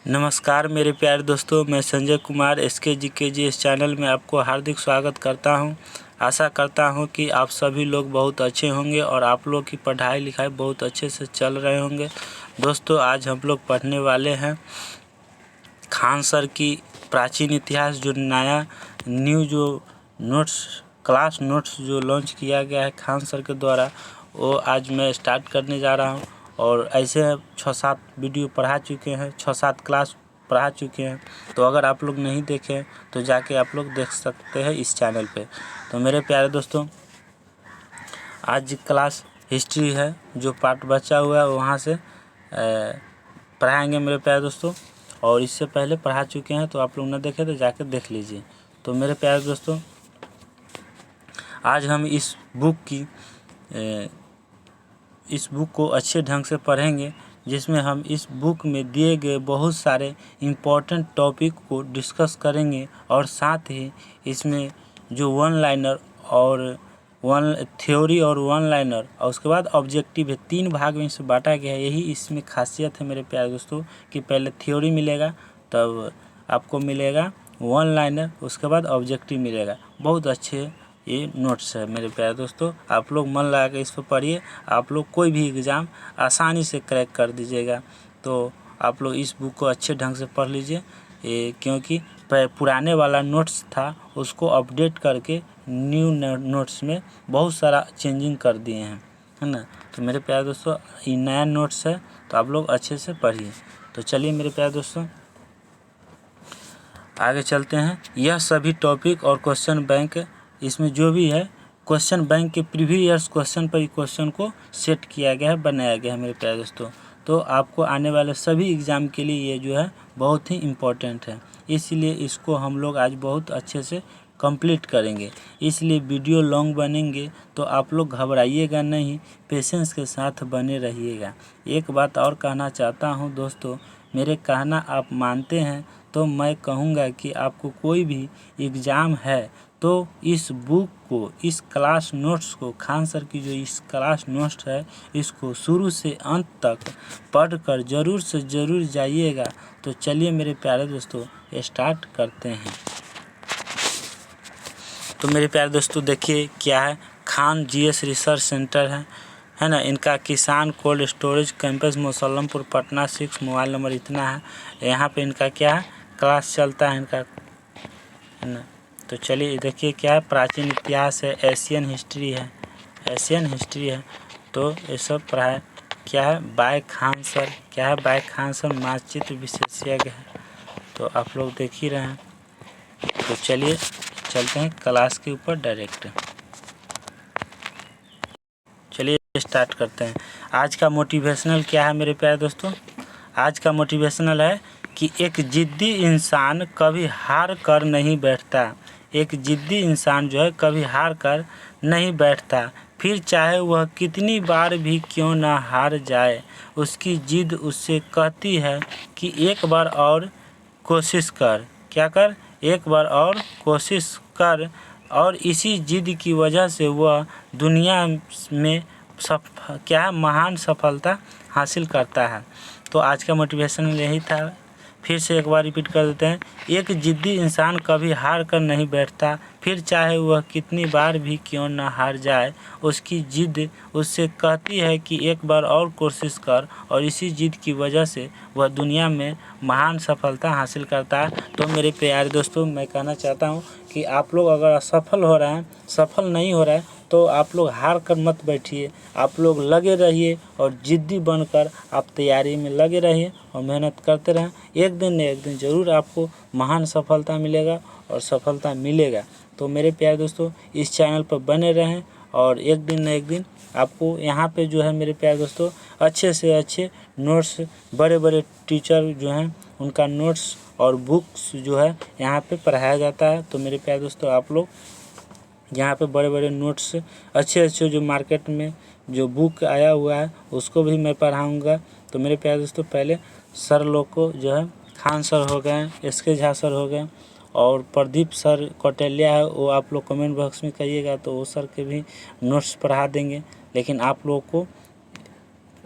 नमस्कार मेरे प्यारे दोस्तों, मैं संजय कुमार SKGKG इस चैनल में आपको हार्दिक स्वागत करता हूं। आशा करता हूं कि आप सभी लोग बहुत अच्छे होंगे और आप लोग की पढ़ाई लिखाई बहुत अच्छे से चल रहे होंगे। दोस्तों, आज हम लोग पढ़ने वाले हैं खान सर की प्राचीन इतिहास, जो न्यू क्लास नोट्स जो लॉन्च किया गया है खान सर के द्वारा, वो आज मैं स्टार्ट करने जा रहा हूँ। और ऐसे 6-7 वीडियो पढ़ा चुके हैं, 6-7 क्लास पढ़ा चुके हैं। तो अगर आप लोग नहीं देखें तो जाके आप लोग देख सकते हैं इस चैनल पे। तो मेरे प्यारे दोस्तों, आज क्लास हिस्ट्री है, जो पार्ट बचा हुआ है वहाँ से पढ़ाएंगे मेरे प्यारे दोस्तों। और इससे पहले पढ़ा चुके हैं, तो आप लोग ना देखें तो जाके देख लीजिए। तो मेरे प्यारे दोस्तों, आज हम इस बुक को अच्छे ढंग से पढ़ेंगे, जिसमें हम इस बुक में दिए गए बहुत सारे इम्पोर्टेंट टॉपिक को डिस्कस करेंगे। और साथ ही इसमें जो वन लाइनर और थ्योरी और वन लाइनर और उसके बाद ऑब्जेक्टिव है, 3 भाग में इसे बांटा गया है। यही इसमें खासियत है मेरे प्यारे दोस्तों, कि पहले थ्योरी मिलेगा, तब आपको मिलेगा वन लाइनर, उसके बाद ऑब्जेक्टिव मिलेगा। बहुत अच्छे ये नोट्स है मेरे प्यारे दोस्तों, आप लोग मन लगा के इस पर पढ़िए। आप लोग कोई भी एग्ज़ाम आसानी से क्रैक कर दीजिएगा। तो आप लोग इस बुक को अच्छे ढंग से पढ़ लीजिए, क्योंकि पुराने वाला नोट्स था उसको अपडेट करके न्यू नोट्स में बहुत सारा चेंजिंग कर दिए हैं, है ना। तो मेरे प्यारे दोस्तों, ये नया नोट्स है, तो आप लोग अच्छे से पढ़िए। तो चलिए मेरे प्यारे दोस्तों, आगे चलते हैं। यह सभी टॉपिक और क्वेश्चन बैंक, इसमें जो भी है क्वेश्चन बैंक के प्रीवियस ईयर्स क्वेश्चन पर क्वेश्चन को सेट किया गया है, बनाया गया है मेरे प्यारे दोस्तों। तो आपको आने वाले सभी एग्ज़ाम के लिए ये जो है बहुत ही इम्पोर्टेंट है, इसलिए इसको हम लोग आज बहुत अच्छे से कंप्लीट करेंगे। इसलिए वीडियो लॉन्ग बनेंगे, तो आप लोग घबराइएगा नहीं, पेशेंस के साथ बने रहिएगा। एक बात और कहना चाहता हूँ दोस्तों, मेरे कहना आप मानते हैं तो मैं कहूँगा कि आपको कोई भी एग्ज़ाम है तो इस बुक को, इस क्लास नोट्स को, खान सर की जो इस क्लास नोट्स है, इसको शुरू से अंत तक पढ़कर ज़रूर से ज़रूर जाइएगा। तो चलिए मेरे प्यारे दोस्तों, स्टार्ट करते हैं। तो मेरे प्यारे दोस्तों, देखिए क्या है, खान GS रिसर्च सेंटर है ना। इनका किसान cold storage campus Musallampur Patna 6, mobile number इतना है। यहाँ पे इनका क्या है, क्लास चलता है इनका, है ना। तो चलिए देखिए क्या है, प्राचीन इतिहास है, एशियन हिस्ट्री है। तो ये सब पढ़ाए क्या है, बाय खान सर, क्या है, बाय खान सर मानचित्र विशेषज्ञ है। तो आप लोग देख ही रहे हैं। तो चलिए चलते हैं क्लास के ऊपर डायरेक्ट। चलिए स्टार्ट करते हैं। आज का मोटिवेशनल क्या है मेरे प्यारे दोस्तों, आज का मोटिवेशनल है कि एक जिद्दी इंसान कभी हार कर नहीं बैठता। एक जिद्दी इंसान जो है कभी हार कर नहीं बैठता, फिर चाहे वह कितनी बार भी क्यों ना हार जाए। उसकी जिद उससे कहती है कि एक बार और कोशिश कर, क्या कर, एक बार और कोशिश कर। और इसी जिद की वजह से वह दुनिया में महान सफलता हासिल करता है। तो आज का मोटिवेशन यही था, फिर से एक बार रिपीट कर देते हैं। एक जिद्दी इंसान कभी हार कर नहीं बैठता, फिर चाहे वह कितनी बार भी क्यों न हार जाए। उसकी जिद उससे कहती है कि एक बार और कोशिश कर, और इसी जिद की वजह से वह दुनिया में महान सफलता हासिल करता है। तो मेरे प्यारे दोस्तों, मैं कहना चाहता हूँ कि आप लोग अगर असफल हो रहे हैं, सफल नहीं हो रहा है, तो आप लोग हार कर मत बैठिए, आप लोग लगे रहिए और जिद्दी बनकर आप तैयारी में लगे रहिए और मेहनत करते रहें। एक दिन न एक दिन ज़रूर आपको महान सफलता मिलेगा और सफलता मिलेगा। तो मेरे प्यारे दोस्तों, इस चैनल पर बने रहें और एक दिन न एक दिन आपको यहाँ पे जो है मेरे प्यारे दोस्तों, अच्छे से अच्छे नोट्स, बड़े बड़े टीचर जो हैं उनका नोट्स और बुक्स जो है यहाँ पे पढ़ाया जाता है। तो मेरे प्यारे दोस्तों, आप लोग यहाँ पे बड़े बड़े नोट्स अच्छे जो मार्केट में जो बुक आया हुआ है उसको भी मैं पढ़ाऊँगा। तो मेरे प्यारे दोस्तों, पहले सर लोग को जो है, खान सर हो गए, SK झा सर हो गए, और प्रदीप सर कौटिल्या है, वो आप लोग कमेंट बॉक्स में कहिएगा तो वो सर के भी नोट्स पढ़ा देंगे। लेकिन आप लोग को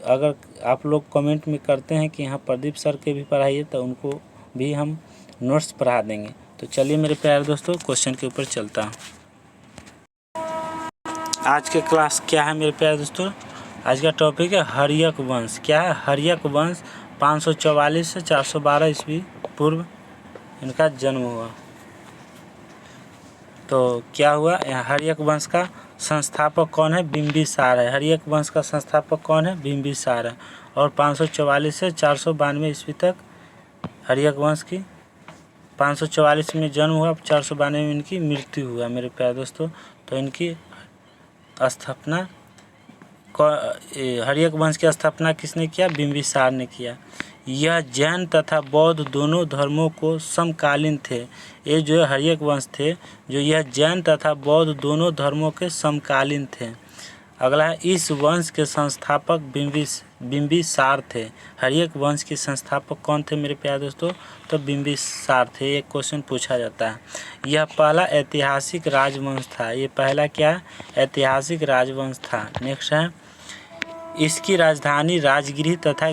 अगर आप लोग कमेंट में करते हैं कि हाँ प्रदीप सर के भी पढ़ाइए तो उनको भी हम नोट्स पढ़ा देंगे। तो चलिए मेरे प्यारे दोस्तों क्वेश्चन के ऊपर चलता हूँ। आज के क्लास क्या है मेरे प्यारे दोस्तों? आज का टॉपिक है हर्यक वंश। क्या है? हर्यक वंश 544 से 412 ईस्वी पूर्व इनका जन्म हुआ। तो क्या हुआ? हर्यक वंश का संस्थापक कौन है? बिंबिसार है। हर्यक वंश का संस्थापक कौन है? बिंबिसार है। और 544 से 492 ईस्वी तक हर्यक वंश की 544 में जन्म हुआ, 492 में इनकी मृत्यु हुआ मेरे प्यारे दोस्तों। तो इनकी स्थापना हर्यक वंश की स्थापना किसने किया? बिंबिसार ने किया। यह जैन तथा बौद्ध दोनों धर्मों को समकालीन थे। ये जो हर्यक वंश थे, जो यह जैन तथा बौद्ध दोनों धर्मों के समकालीन थे। अगला है, इस वंश के संस्थापक बिंबिसार थे। हर्यक वंश के संस्थापक कौन थे मेरे प्यारे दोस्तों? तो बिंबिसार थे। एक क्वेश्चन पूछा जाता है। यह पहला ऐतिहासिक राजवंश था। ये पहला क्या? ऐतिहासिक राजवंश था। नेक्स्ट है, इसकी राजधानी राजगिरी तथा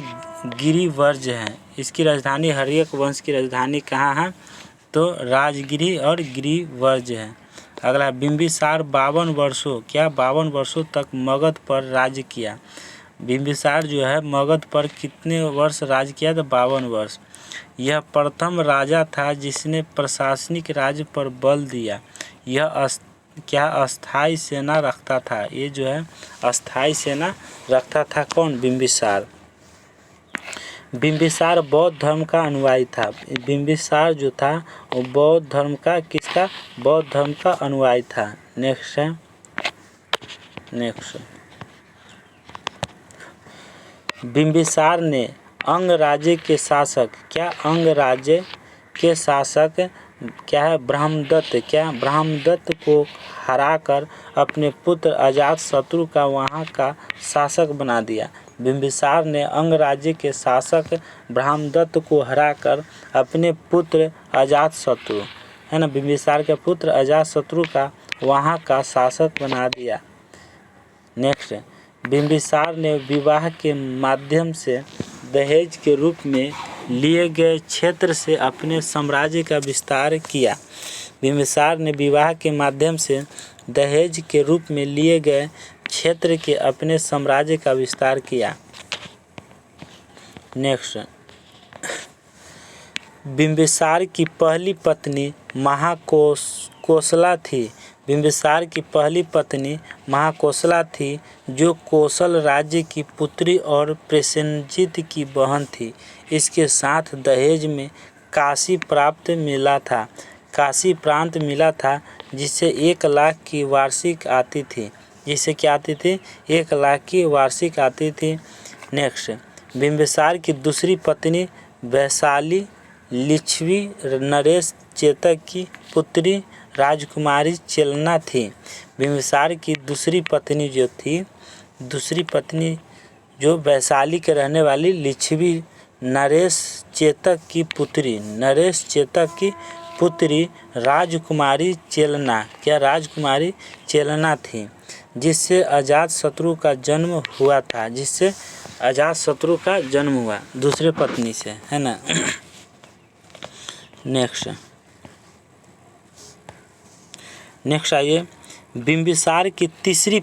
गिरिवर्ज है। इसकी राजधानी, हर्यक वंश की राजधानी कहाँ है? तो राजगिरी और गिरिवर्ज है। अगला, बिंबिसार 52 वर्षों, क्या 52 वर्षों तक मगध पर राज्य किया। बिंबिसार जो है मगध पर कितने वर्ष राज्य किया? तो 52 वर्ष। यह प्रथम राजा था जिसने प्रशासनिक राज्य पर बल दिया। यह क्या अस्थाई सेना रखता था? ये जो है अस्थाई सेना रखता था। कौन? बिंबिसार। बिंबिसार बौद्ध धर्म का अनुयायी था। बिंबिसार जो था वो बौद्ध धर्म का, किसका? बौद्ध धर्म का अनुयायी था। नेक्स्ट है, बिंबिसार ने अंग राज्य के शासक, क्या अंग राज्य के शासक क्या है? ब्रह्मदत्त, क्या ब्रह्मदत्त को हराकर अपने पुत्र अजातशत्रु का वहाँ का शासक बना दिया। बिंबिसार ने अंग राज्य के शासक ब्रह्मदत्त को हराकर अपने पुत्र अजातशत्रु, है ना, बिंबिसार के पुत्र अजातशत्रु का वहाँ का शासक बना दिया। नेक्स्ट, बिंबिसार ने विवाह के माध्यम से दहेज के रूप में लिए गए क्षेत्र से अपने साम्राज्य का विस्तार किया। बिंबिसार ने विवाह के माध्यम से दहेज के रूप में लिए गए क्षेत्र के अपने साम्राज्य का विस्तार किया। नेक्स्ट, बिंबिसार की पहली पत्नी महाकोसला थी। बिंबिसार की पहली पत्नी महाकोसला थी, जो कोसल राज्य की पुत्री और प्रसेनजीत की बहन थी। इसके साथ दहेज में काशी प्रांत मिला था, जिससे 1 लाख की वार्षिक आती थी। जिससे क्या आती थी? 1 लाख की वार्षिक आती थी। नेक्स्ट, बिंबिसार की दूसरी पत्नी वैशाली लिच्छवी नरेश चेतक की पुत्री राजकुमारी चेलना थी। बिंबिसार की दूसरी पत्नी जो वैशाली के रहने वाली लिच्छवी नरेश चेतक की पुत्री राजकुमारी चेलना, क्या राजकुमारी चेलना थी, जिससे अजातशत्रु का जन्म हुआ था। जिससे अजातशत्रु का जन्म हुआ दूसरे पत्नी से, है ना। नेक्स्ट आइए, बिंबिसार की तीसरी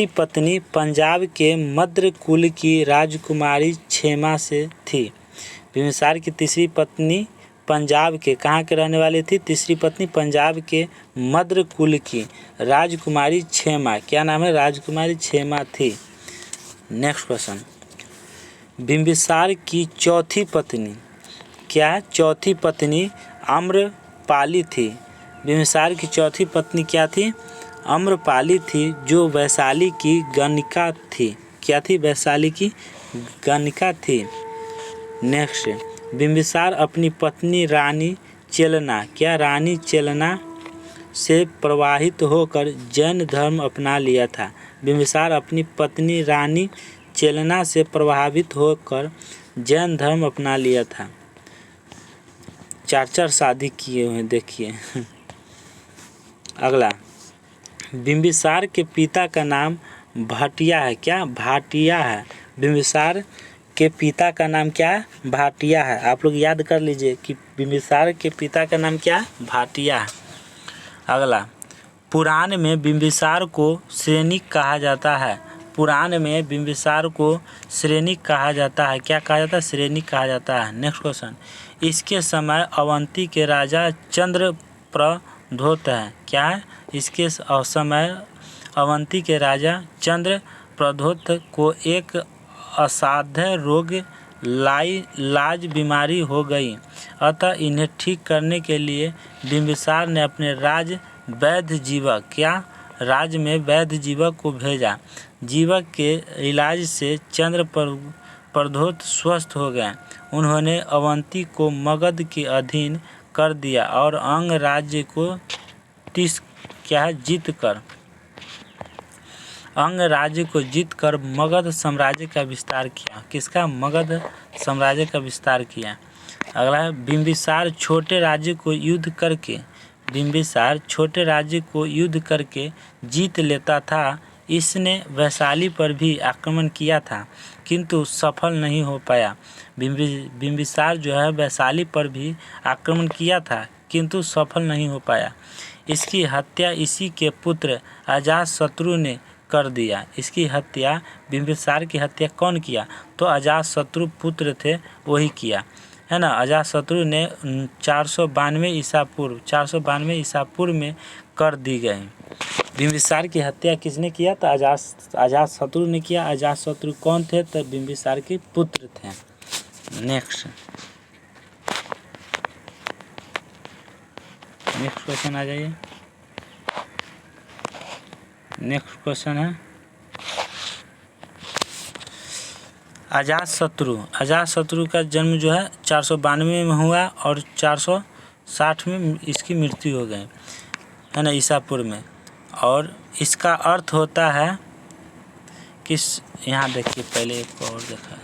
पत्नी पंजाब के मद्र कुल की राजकुमारी क्षेमा से थी। बिंबिसार की तीसरी पत्नी पंजाब के, कहाँ के रहने वाली थी? तीसरी पत्नी पंजाब के मद्र कुल की राजकुमारी क्षेमा, क्या नाम है? राजकुमारी क्षेमा थी। नेक्स्ट क्वेश्चन, बिंबिसार की चौथी पत्नी, क्या चौथी पत्नी आम्रपाली थी। बिंबिसार की चौथी पत्नी क्या थी? आम्रपाली थी, जो वैशाली की गणिका थी। क्या थी? वैशाली की गणिका थी। नेक्स्ट, बिंबिसार अपनी पत्नी रानी चेलना, क्या रानी चेलना से प्रभावित होकर जैन धर्म अपना लिया था। बिंबिसार अपनी पत्नी रानी चेलना से प्रभावित होकर जैन धर्म अपना लिया था। 4 शादी किए हुए, देखिए। अगला, बिंबिसार के पिता का नाम भाटिया है। क्या? भाटिया है। बिंबिसार के पिता का नाम क्या है? भाटिया है। आप लोग याद कर लीजिए कि बिंबिसार के पिता का नाम क्या है? भाटिया है। अगला, पुराण में बिंबिसार को सैनिक कहा जाता है। पुराण में बिंबिसार को सैनिक कहा जाता है। क्या कहा जाता है? सैनिक कहा जाता है। नेक्स्ट क्वेश्चन, इसके समय अवंती के राजा चंद्रप्रद्योत है। क्या है? इसके समय अवंती के राजा चंद्रप्रद्योत को एक असाध्य रोग लाज बीमारी हो गई, अतः इन्हें ठीक करने के लिए बिंबिसार ने अपने राज वैद्य जीवक, क्या? राज्य में वैद्य जीवक को भेजा। जीवक के इलाज से चंद्रप्रद्योत स्वस्थ हो गए। उन्होंने अवंती को मगध के अधीन कर दिया और अंग राज्य को जीतकर मगध साम्राज्य का विस्तार किया। किसका? मगध साम्राज्य का विस्तार किया। अगला है, बिंबिसार छोटे राज्य को युद्ध करके जीत लेता था। इसने वैशाली पर भी आक्रमण किया था किंतु सफल नहीं हो पाया। बिंबिसार जो है वैशाली पर भी आक्रमण किया था किंतु सफल नहीं हो पाया। इसकी हत्या इसी के पुत्र अजातशत्रु ने कर दिया। इसकी हत्या, बिंबिसार की हत्या कौन किया? तो अजातशत्रु पुत्र थे, वही किया है ना। अजातशत्रु ने 492 ईसा पूर्व में कर दी गई। बिंबिसार की हत्या किसने किया? तो अजातशत्रु ने किया। अजातशत्रु कौन थे? तो बिंबिसार के पुत्र थे। नेक्स्ट क्वेश्चन आ जाइए। नेक्स्ट क्वेश्चन है, अजातशत्रु का जन्म जो है 492 में हुआ और 460 में इसकी मृत्यु हो गई, है ना, ईसा पूर्व में। और इसका अर्थ होता है कि यहाँ देखिए, पहले एक और देखा।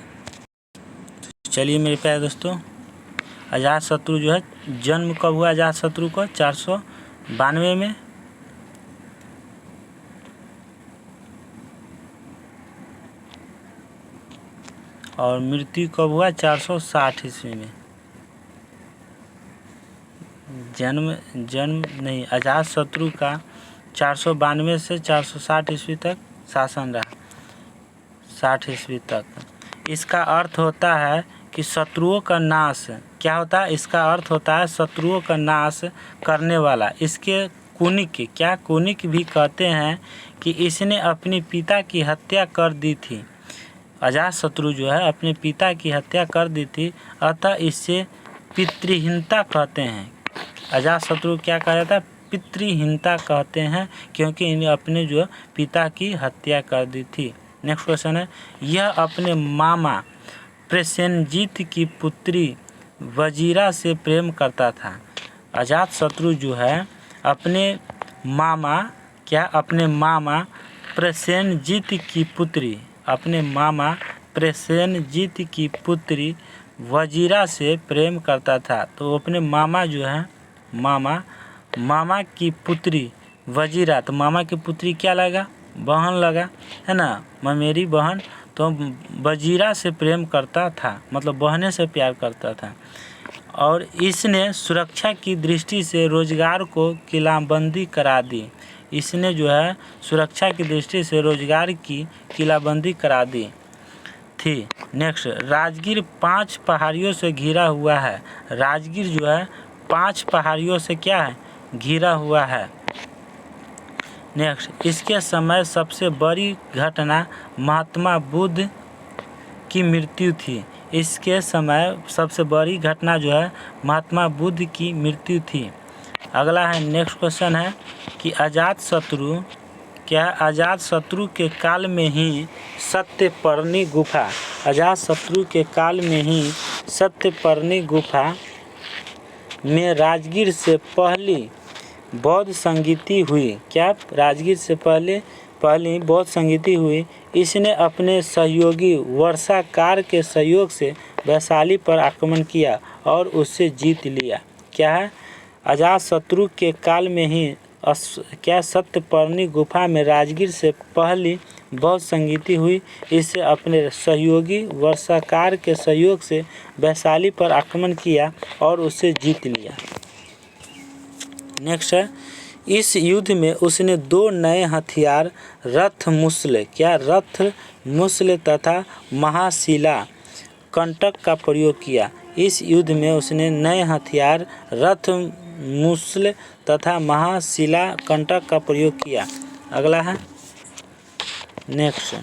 चलिए मेरे प्यारे दोस्तों, अजातशत्रु जो है जन्म कब हुआ? अजातशत्रु को 492 में, और मृत्यु कब हुआ? 460 ईस्वी में। जन्म नहीं, अजातशत्रु का 492 से 460 ईस्वी तक शासन रहा, 60 ईस्वी तक। इसका अर्थ होता है कि शत्रुओं का नाश, क्या होता है? इसका अर्थ होता है शत्रुओं का नाश करने वाला। इसके कुनिक भी कहते हैं कि इसने अपने पिता की हत्या कर दी थी। अजातशत्रु जो है अपने पिता की हत्या कर दी थी, अतः इसे पितृहीनता कहते हैं। अजातशत्रु क्या कहा जाता है? पितृहीनता कहते हैं, क्योंकि इन्हें अपने जो पिता की हत्या कर दी थी। नेक्स्ट क्वेश्चन है, यह अपने मामा प्रसेनजीत की पुत्री वजीरा से प्रेम करता था। अजातशत्रु जो है अपने मामा प्रसेनजीत की पुत्री वजीरा से प्रेम करता था। तो अपने मामा जो है मामा की पुत्री वजीरा, तो मामा की पुत्री क्या लगा? बहन लगा, है ना, ममेरी बहन। तो वजीरा से प्रेम करता था, मतलब बहने से प्यार करता था। और इसने सुरक्षा की दृष्टि से रोजगार को किलाबंदी करा दी। इसने जो है सुरक्षा की दृष्टि से रोजगार की किलाबंदी करा दी थी। नेक्स्ट, राजगीर 5 पहाड़ियों से घिरा हुआ है। राजगीर जो है 5 पहाड़ियों से क्या है? घिरा हुआ है। नेक्स्ट, इसके समय सबसे बड़ी घटना महात्मा बुद्ध की मृत्यु थी। इसके समय सबसे बड़ी घटना जो है महात्मा बुद्ध की मृत्यु थी। अगला है, नेक्स्ट क्वेश्चन है कि अजातशत्रु के काल में ही सत्यपर्णी गुफा में राजगीर से पहली बौद्ध संगीति हुई। क्या? राजगीर से पहली बौद्ध संगीति हुई। इसने अपने सहयोगी वर्षाकार के सहयोग से वैशाली पर आक्रमण किया और उससे जीत लिया। क्या है? अजातशत्रु के काल में ही क्या सत्यपर्णी गुफा में राजगीर से पहली बौद्ध संगीति हुई। इससे अपने सहयोगी वर्षाकार के सहयोग से वैशाली पर आक्रमण किया और उसे जीत लिया। नेक्स्ट है, इस युद्ध में उसने 2 नए हथियार रथ मुसल तथा महाशिला कंटक का प्रयोग किया। इस युद्ध में उसने नए हथियार रथ मुसल तथा महाशिला कंटक का प्रयोग किया। अगला है नेक्स्ट,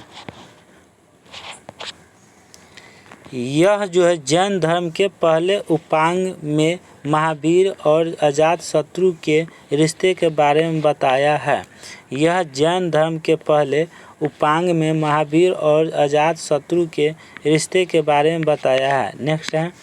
यह जो है जैन धर्म के पहले उपांग में महावीर और अजातशत्रु के रिश्ते के बारे में बताया है। यह जैन धर्म के पहले उपांग में महावीर और अजातशत्रु के रिश्ते के बारे में बताया है। नेक्स्ट है,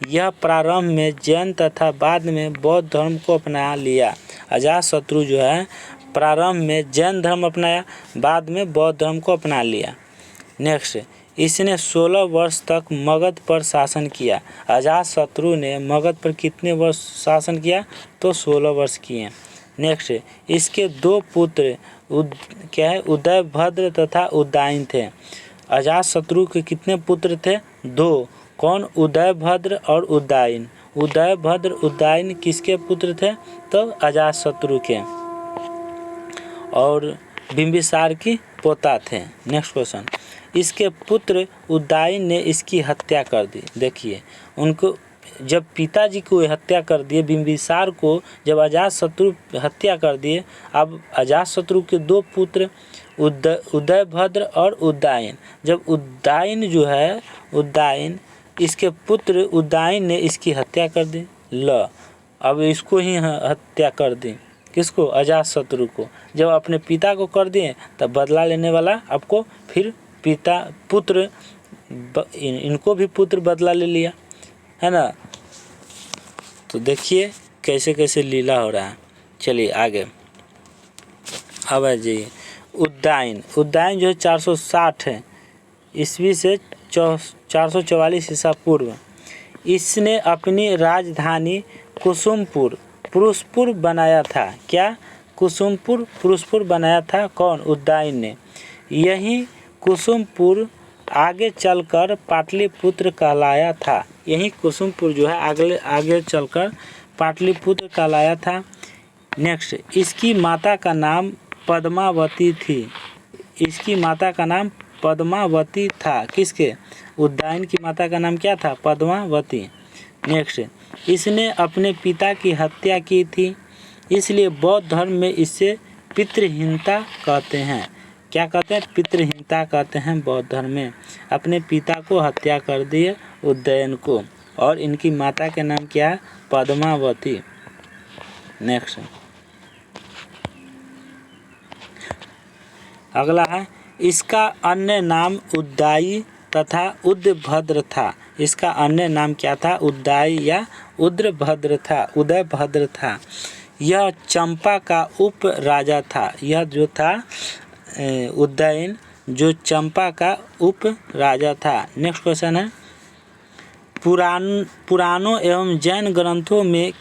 यह प्रारंभ में जैन तथा बाद में बौद्ध धर्म को अपना लिया। अजातशत्रु जो है प्रारंभ में जैन धर्म अपनाया, बाद में बौद्ध धर्म को अपना लिया। नेक्स्ट, इसने 16 वर्ष तक मगध पर शासन किया। अजातशत्रु ने मगध पर कितने वर्ष शासन किया, तो 16 वर्ष किए। नेक्स्ट, इसके 2 पुत्र उदयभद्र तथा उदयन थे। अजातशत्रु के कितने पुत्र थे, 2। कौन, उदयभद्र और उदयन। उदयभद्र उदयन किसके पुत्र थे, तो अजातशत्रु के, और बिंबिसार की पोता थे। नेक्स्ट क्वेश्चन, इसके पुत्र उदयन ने इसकी हत्या कर दी। देखिए, उनको जब पिताजी को हत्या कर दिए, बिंबिसार को जब अजातशत्रु हत्या कर दिए, अब अजातशत्रु के 2 पुत्र उदयभद्र और उदयन, जब उदयन जो है उदयन, इसके पुत्र उदयन ने इसकी हत्या कर दी। अब इसको ही हत्या कर दी, किसको, अजातशत्रु को। जब अपने पिता को कर दिए तब बदला लेने वाला आपको फिर पुत्र इनको भी पुत्र बदला ले लिया, है ना। तो देखिए कैसे कैसे लीला हो रहा है। चलिए आगे, अब आ जाइए उदयन जो है 460 है ईस्वी से 444 ईसा पूर्व। इसने अपनी राजधानी पुरुषपुर बनाया था। क्या, पुरुषपुर बनाया था, कौन, उदयन ने। यही कुसुमपुर आगे चलकर पाटलिपुत्र कहलाया था। यही कुसुमपुर जो है आगे चलकर पाटलिपुत्र कहलाया था। नेक्स्ट, इसकी माता का नाम पद्मावती थी। इसकी माता का नाम पद्मावती था। किसके, उदयन की माता का नाम क्या था, पद्मावती। नेक्स्ट, इसने अपने पिता की हत्या की थी, इसलिए बौद्ध धर्म में इसे पितृहीनता कहते हैं। क्या कहते हैं, पितृहीनता कहते हैं बौद्ध धर्म में। अपने पिता को हत्या कर दिए उदयन को, और इनकी माता के नाम क्या है, पद्मावती। नेक्स्ट, अगला है, इसका अन्य नाम उदयी तथा उदयभद्र था। इसका अन्य नाम क्या था, उदयी या उदयभद्र था। यह चंपा का उप राजा था। यह जो था उदयन जो चंपा का उप राजा था। नेक्स्ट क्वेश्चन है, पुराणों एवं जैन ग्रंथों में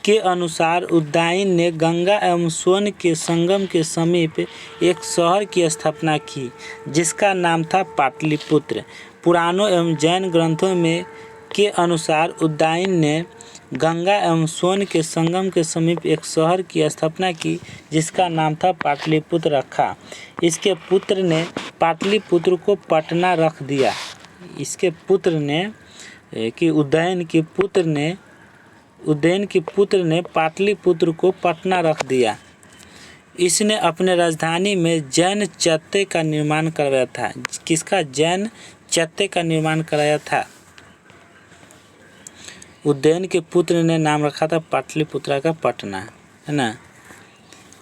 के अनुसार उदयन ने गंगा एवं सोन के संगम के समीप एक शहर की स्थापना की, जिसका नाम था पाटलिपुत्र। पुराणों एवं जैन ग्रंथों में के अनुसार उदयन ने गंगा एवं सोन के संगम के समीप एक शहर की स्थापना की, जिसका नाम था पाटलिपुत्र रखा। इसके पुत्र ने पाटलिपुत्र को पटना रख दिया। इसके पुत्र ने कि उदयन के पुत्र ने पाटलिपुत्र को पटना रख दिया। इसने अपने राजधानी में जैन चैत्य का निर्माण करवाया था। किसका, जैन चैत्य का निर्माण कराया था। उदयन के पुत्र ने नाम रखा था पाटलिपुत्र का पटना, है ना।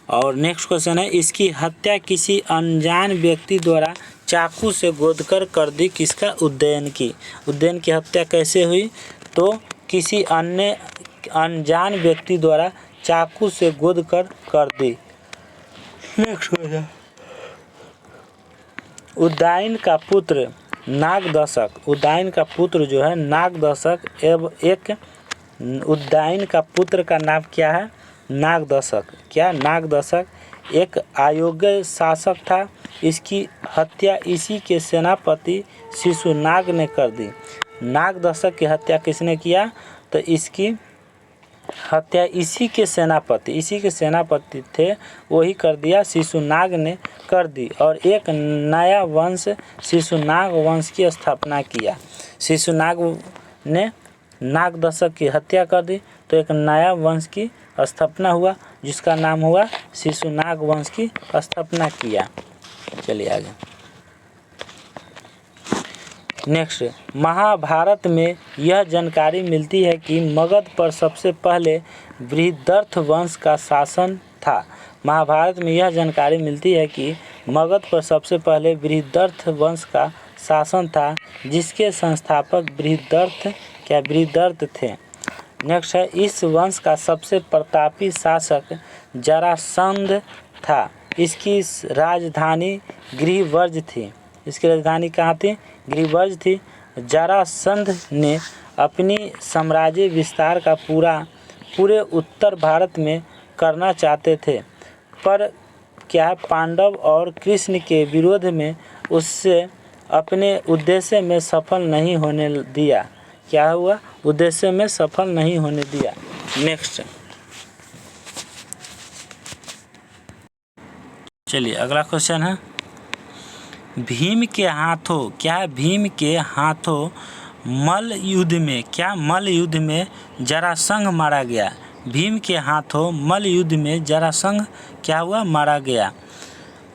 और नेक्स्ट क्वेश्चन है, इसकी हत्या किसी अनजान व्यक्ति द्वारा चाकू से गोदकर कर दी। किसका, उदयन की। उदयन की हत्या कैसे हुई, तो किसी अन्य अनजान व्यक्ति द्वारा चाकू से गोदकर कर दी। नेक्स्ट क्वेश्चन, उदयन का पुत्र नागदशक। उदयन का पुत्र जो है नागदशक एवं एक उदयन का पुत्र का नाम क्या है, नागदशक। क्या? नागदशक एक अयोग्य शासक था। इसकी हत्या इसी के सेनापति शिशुनाग ने कर दी। नागदशक की हत्या किसने किया? तो इसकी हत्या इसी के सेनापति थे, वही कर दिया, शिशुनाग ने कर दी और एक नया वंश शिशुनाग वंश की स्थापना किया। शिशुनाग ने नागदशक की हत्या कर दी तो एक नया वंश की स्थापना हुआ जिसका नाम हुआ शिशुनाग वंश की स्थापना किया। चलिए आगे। नेक्स्ट, महाभारत में यह जानकारी मिलती है कि मगध पर सबसे पहले बृहद्रथ वंश का शासन था। महाभारत में यह जानकारी मिलती है कि मगध पर सबसे पहले बृहद्रथ वंश का शासन था जिसके संस्थापक बृहद्रथ थे। नेक्स्ट है, इस वंश का सबसे प्रतापी शासक जरासंध था। इसकी राजधानी गृहवर्ज थी। इसकी राजधानी कहाँ थी? गृहवर्ज थी। जरासंध ने अपनी साम्राज्य विस्तार का पूरे उत्तर भारत में करना चाहते थे, पर क्या पांडव और कृष्ण के विरोध में उससे अपने उद्देश्य में सफल नहीं होने दिया। क्या हुआ? उद्देश्य में सफल नहीं होने दिया। नेक्स्ट, चलिए अगला क्वेश्चन है, भीम के हाथों, क्या भीम के हाथों मल्ल युद्ध में, क्या मल्ल युद्ध में जरासंध मारा गया? भीम के हाथों मल्ल युद्ध में जरासंध क्या हुआ? मारा गया।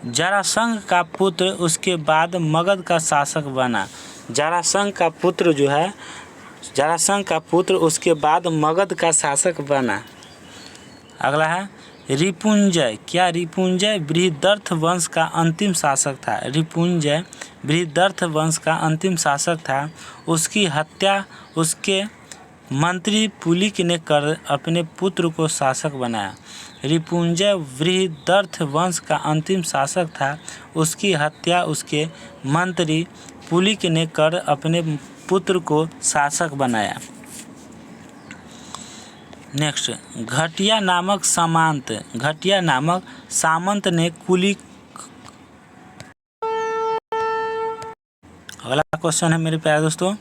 जरासंध का पुत्र उसके बाद मगध का शासक बना। जरासंध का पुत्र जो है, जरासंध का पुत्र उसके बाद मगध का शासक बना। अगला है रिपुंजय। क्या रिपुंजय बृहद्रथ वंश का अंतिम शासक था? रिपुंजय बृहद्रथ वंश का अंतिम शासक था। उसकी हत्या उसके मंत्री पुलिक ने कर अपने पुत्र को शासक बनाया। रिपुंजय बृहद्रथ वंश का अंतिम शासक था। उसकी हत्या उसके मंत्री पुलिक ने कर अपने पुत्र को शासक बनाया। नेक्स्ट, घटिया नामक सामंत ने कुलिक, अगला क्वेश्चन है मेरे प्यारे दोस्तों,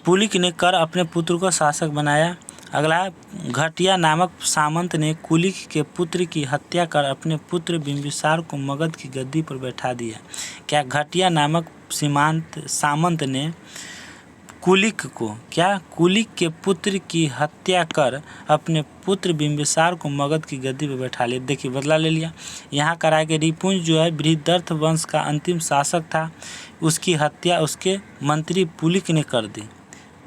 पुलिक ने कर अपने पुत्र को शासक बनाया। अगला है, घटिया नामक सामंत ने कुलिक के पुत्र की हत्या कर अपने पुत्र बिंबिसार को मगध की गद्दी पर बैठा दिया। क्या घटिया नामक सामंत ने कुलिक को, क्या कुलिक के पुत्र की हत्या कर अपने पुत्र बिंबिसार को मगध की गद्दी पर बैठा लिया। देखिए बदला ले लिया। यहाँ कराया कि रिपुंज जो है बृहद्रथ वंश का अंतिम शासक था। उसकी हत्या उसके मंत्री पुलिक ने कर दी।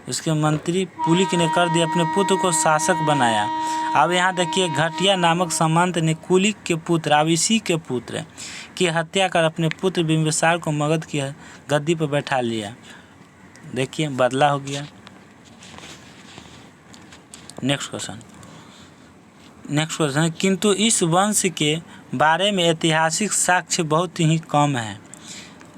उसके मंत्री पुलिक ने कर दिया, अपने पुत्र को शासक बनाया। अब यहाँ देखिए, घटिया नामक सामंत ने कुलिक के पुत्र, अब इसी के पुत्र की हत्या कर अपने पुत्र बिंबिसार को मगध की गद्दी पर बैठा लिया। देखिए बदला हो गया। नेक्स्ट क्वेश्चन है, किंतु इस वंश के बारे में ऐतिहासिक साक्ष्य बहुत ही कम है।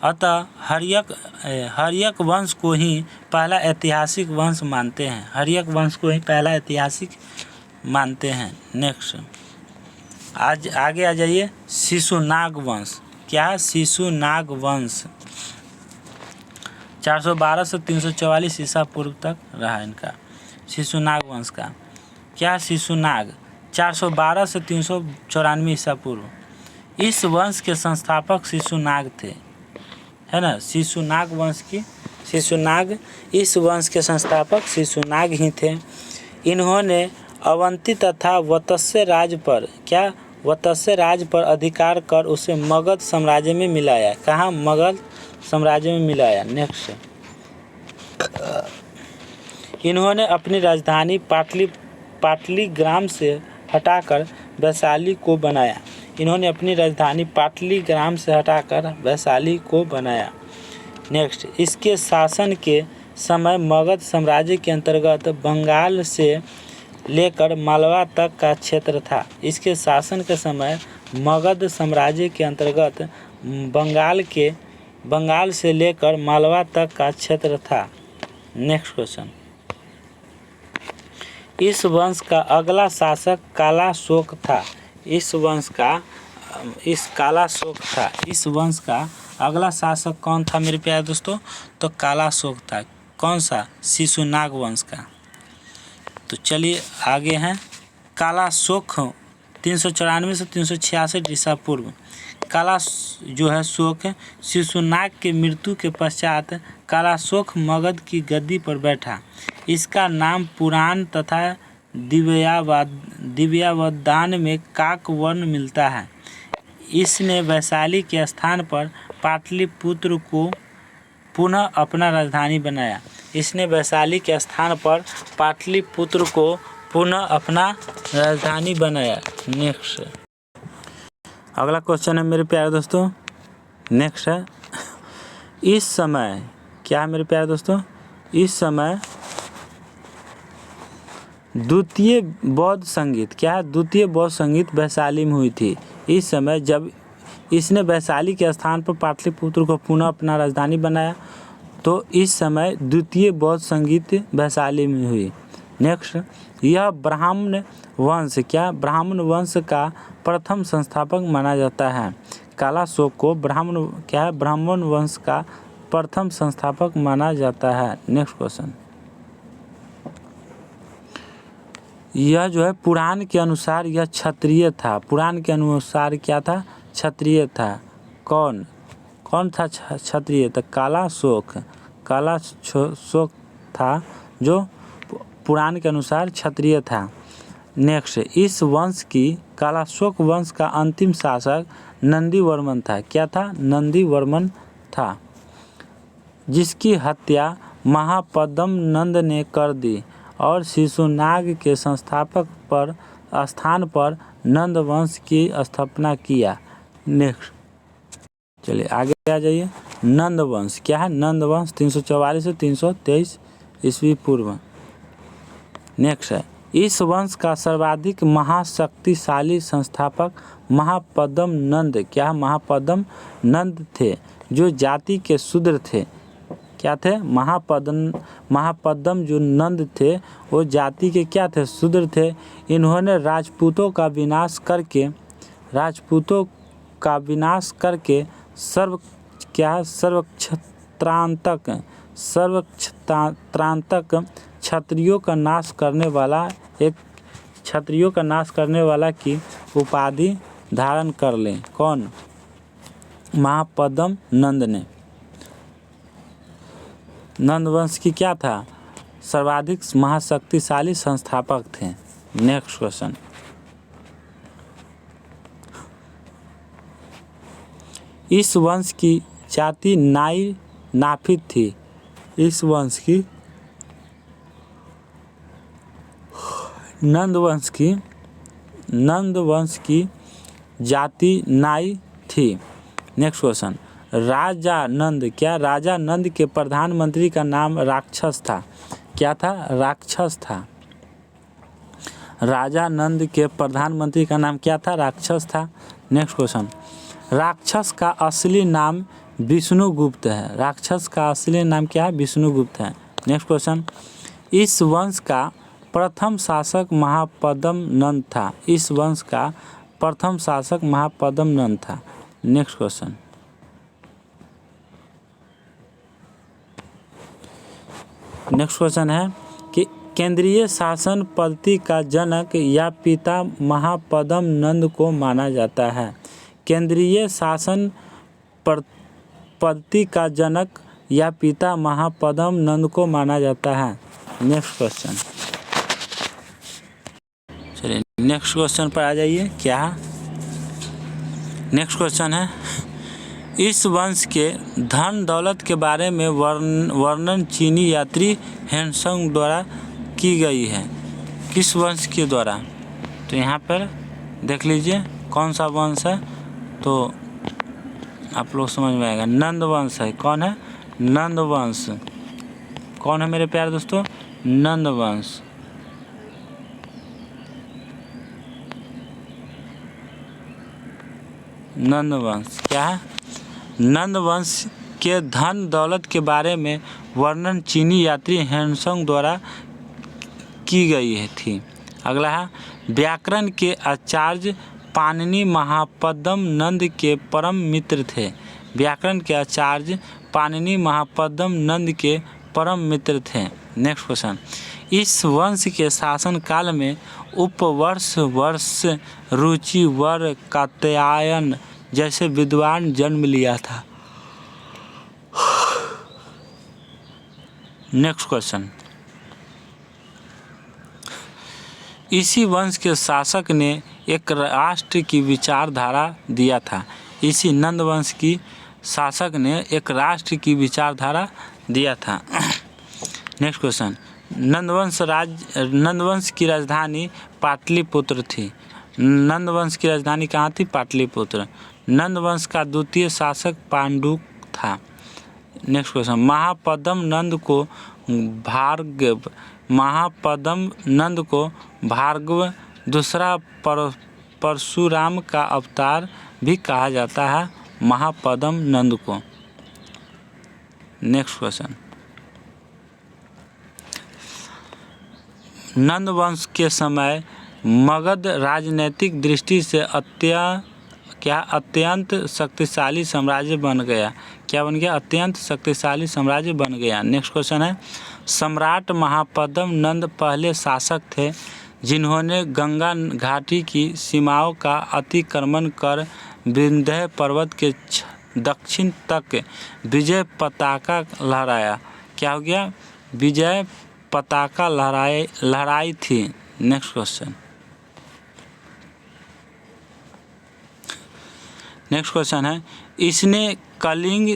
अतः हर्यक वंश को ही पहला ऐतिहासिक वंश मानते हैं। हर्यक वंश को ही पहला ऐतिहासिक मानते हैं। नेक्स्ट, आज आगे आ जाइए, शिशुनाग वंश। क्या? शिशुनाग वंश 412 से 344 ईसा पूर्व तक रहा इनका, शिशुनाग वंश का। क्या? शिशुनाग 412 से 394 ईसा पूर्व। इस वंश के संस्थापक शिशुनाग थे, है ना। शिशुनाग इस वंश के संस्थापक शिशुनाग ही थे। इन्होंने अवंती तथा वत्स्य राज पर, क्या? वत्स्य राज पर अधिकार कर उसे मगध साम्राज्य में मिलाया। कहाँ? मगध साम्राज्य में मिलाया। नेक्स्ट, इन्होंने अपनी राजधानी पाटलीग्राम से हटाकर वैशाली को बनाया। इन्होंने अपनी राजधानी पाटलीग्राम से हटाकर वैशाली को बनाया। नेक्स्ट, इसके शासन के समय मगध साम्राज्य के अंतर्गत बंगाल से लेकर मालवा तक का क्षेत्र था। इसके शासन के समय मगध साम्राज्य के अंतर्गत बंगाल से लेकर मालवा तक का क्षेत्र था। नेक्स्ट क्वेश्चन, इस वंश का अगला शासक कालाशोक था। इस वंश का अगला शासक कौन था मेरे प्यारे दोस्तों? तो कालाशोक था। कौन सा? शिशुनाग वंश का। तो चलिए आगे हैं। कालाशोक 394 से 366 ईसा पूर्व। जो है शोक शिशुनाग के मृत्यु के पश्चात कालाशोक मगध की गद्दी पर बैठा। इसका नाम पुराण तथा दिव्यावदान में काकवर्ण मिलता है। इसने वैशाली के स्थान पर पाटलिपुत्र को पुनः अपना राजधानी बनाया। इसने वैशाली के स्थान पर पाटलिपुत्र को पुनः अपना राजधानी बनाया। नेक्स्ट अगला क्वेश्चन है मेरे प्यारे दोस्तों। नेक्स्ट है, इस समय क्या है मेरे प्यारे दोस्तों? इस समय द्वितीय बौद्ध संगीत क्या है? द्वितीय बौद्ध संगीत वैशाली में हुई थी। इस समय जब इसने वैशाली के स्थान पर पाटलिपुत्र को पुनः अपना राजधानी बनाया, तो इस समय द्वितीय बौद्ध संगीत वैशाली में हुई। नेक्स्ट, यह ब्राह्मण वंश का प्रथम संस्थापक माना जाता है। कालाशोक को ब्राह्मण वंश का प्रथम संस्थापक माना जाता है। नेक्स्ट क्वेश्चन, यह जो है पुराण के अनुसार यह क्षत्रिय था। पुराण के अनुसार क्या था? क्षत्रिय था। कौन था क्षत्रिय? तो कालाशोक था जो पुराण के अनुसार क्षत्रिय था। नेक्स्ट, इस वंश की कालाशोक वंश का अंतिम शासक नंदीवर्मन था। क्या था? नंदीवर्मन था, जिसकी हत्या महापद्म नंद ने कर दी और शिशुनाग के संस्थापक स्थान पर नंद वंश की स्थापना किया। नेक्स्ट चलिए आगे आ जाइए। नंद वंश क्या है? नंद वंश 344 से 323 ईस्वी पूर्व। नेक्स्ट है, इस वंश का सर्वाधिक महाशक्तिशाली संस्थापक महापद्म नंद क्या? महापद्म नंद थे, जो जाति के शूद्र थे। क्या थे? महापद्म जो नंद थे वो जाति के क्या थे? शूद्र थे। इन्होंने राजपूतों का विनाश करके सर्वक्षत्रांतक क्षत्रियों का नाश करने वाला की उपाधि धारण कर लें। कौन? महापद्म नंद ने। नंद वंश की क्या था? सर्वाधिक महाशक्तिशाली संस्थापक थे। नेक्स्ट क्वेश्चन, इस वंश की जाति नाफित थी। इस वंश की नंद वंश की जाति नाई थी। नेक्स्ट क्वेश्चन, राजा नंद के प्रधानमंत्री का नाम राक्षस था। क्या था? राक्षस था। राजा नंद के प्रधानमंत्री का नाम क्या था? राक्षस था। नेक्स्ट क्वेश्चन, राक्षस का असली नाम विष्णुगुप्त है। राक्षस का असली नाम क्या है? विष्णुगुप्त है। नेक्स्ट क्वेश्चन, इस वंश का प्रथम शासक महापद्म नंद था। इस वंश का प्रथम शासक महापद्म नंद था। नेक्स्ट क्वेश्चन, है कि केंद्रीय शासन पद्धति का जनक या पिता महापद्म नंद को माना जाता है। केंद्रीय शासन पद्धति का जनक या पिता महापद्म नंद को माना जाता है। नेक्स्ट क्वेश्चन, चलिए नेक्स्ट क्वेश्चन पर आ जाइए। क्या? नेक्स्ट क्वेश्चन है, इस वंश के धन दौलत के बारे में वर्णन चीनी यात्री हेनसंग द्वारा की गई है। किस वंश के द्वारा? तो यहाँ पर देख लीजिए कौन सा वंश है, तो आप लोग समझ में आएगा। नंद वंश है। कौन है? नंद वंश। कौन है मेरे प्यारे दोस्तों? नंद वंश। नंद वंश क्या है? नंद वंश के धन दौलत के बारे में वर्णन चीनी यात्री हेनसंग द्वारा की गई थी। अगला है व्याकरण के आचार्य पाणिनि महापद्म नंद के परम मित्र थे। व्याकरण के आचार्य पाणिनि महापद्म नंद के परम मित्र थे। नेक्स्ट क्वेश्चन, इस वंश के शासन काल में उपवर्ष वर्ष रुचि वर कात्यायन जैसे विद्वान जन्म लिया था। नेक्स्ट क्वेश्चन, इसी वंश के शासक ने एक राष्ट्र की विचारधारा दिया था। इसी नंद वंश की शासक ने एक राष्ट्र की विचारधारा दिया था। नेक्स्ट क्वेश्चन, नंदवंश की राजधानी पाटलिपुत्र थी। नंदवंश की राजधानी कहाँ थी? पाटलिपुत्र। नंदवंश का द्वितीय शासक पांडु था। नेक्स्ट क्वेश्चन, महापद्म नंद को भार्गव दूसरा परशुराम का अवतार भी कहा जाता है महापद्म नंद को। नेक्स्ट क्वेश्चन, नंद वंश के समय मगध राजनीतिक दृष्टि से अत्यंत शक्तिशाली साम्राज्य बन गया। क्या बन गया? अत्यंत शक्तिशाली साम्राज्य बन गया। नेक्स्ट क्वेश्चन है, सम्राट महापद्म नंद पहले शासक थे जिन्होंने गंगा घाटी की सीमाओं का अतिक्रमण कर विंध्य पर्वत के दक्षिण तक विजय पताका लहराया। क्या हो गया? विजय पताका लहराई थी। नेक्स्ट क्वेश्चन, है इसने कलिंग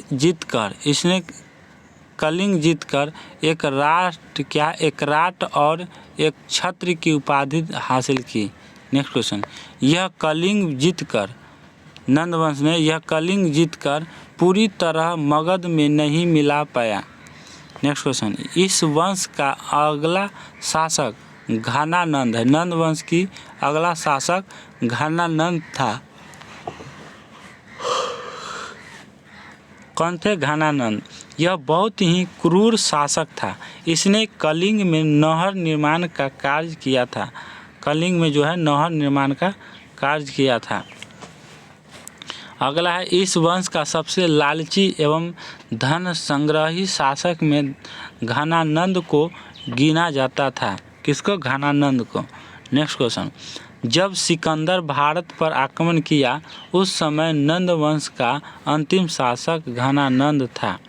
जीतकर एक राट और एक छत्र की उपाधि हासिल की। नेक्स्ट क्वेश्चन, नंदवंश ने यह कलिंग जीतकर पूरी तरह मगध में नहीं मिला पाया। नेक्स्ट क्वेश्चन, इस वंश का अगला शासक घनानंद है। नंद वंश की अगला शासक घनानंद था। कौन थे? घनानंद। यह बहुत ही क्रूर शासक था। इसने कलिंग में नहर निर्माण का कार्य किया था। कलिंग में जो है नहर निर्माण का कार्य किया था। अगला है, इस वंश का सबसे लालची एवं धन संग्रही शासक में घनानंद को गिना जाता था। किसको? घनानंद को। नेक्स्ट क्वेश्चन, जब सिकंदर भारत पर आक्रमण किया उस समय नंद वंश का अंतिम शासक घनानंद था।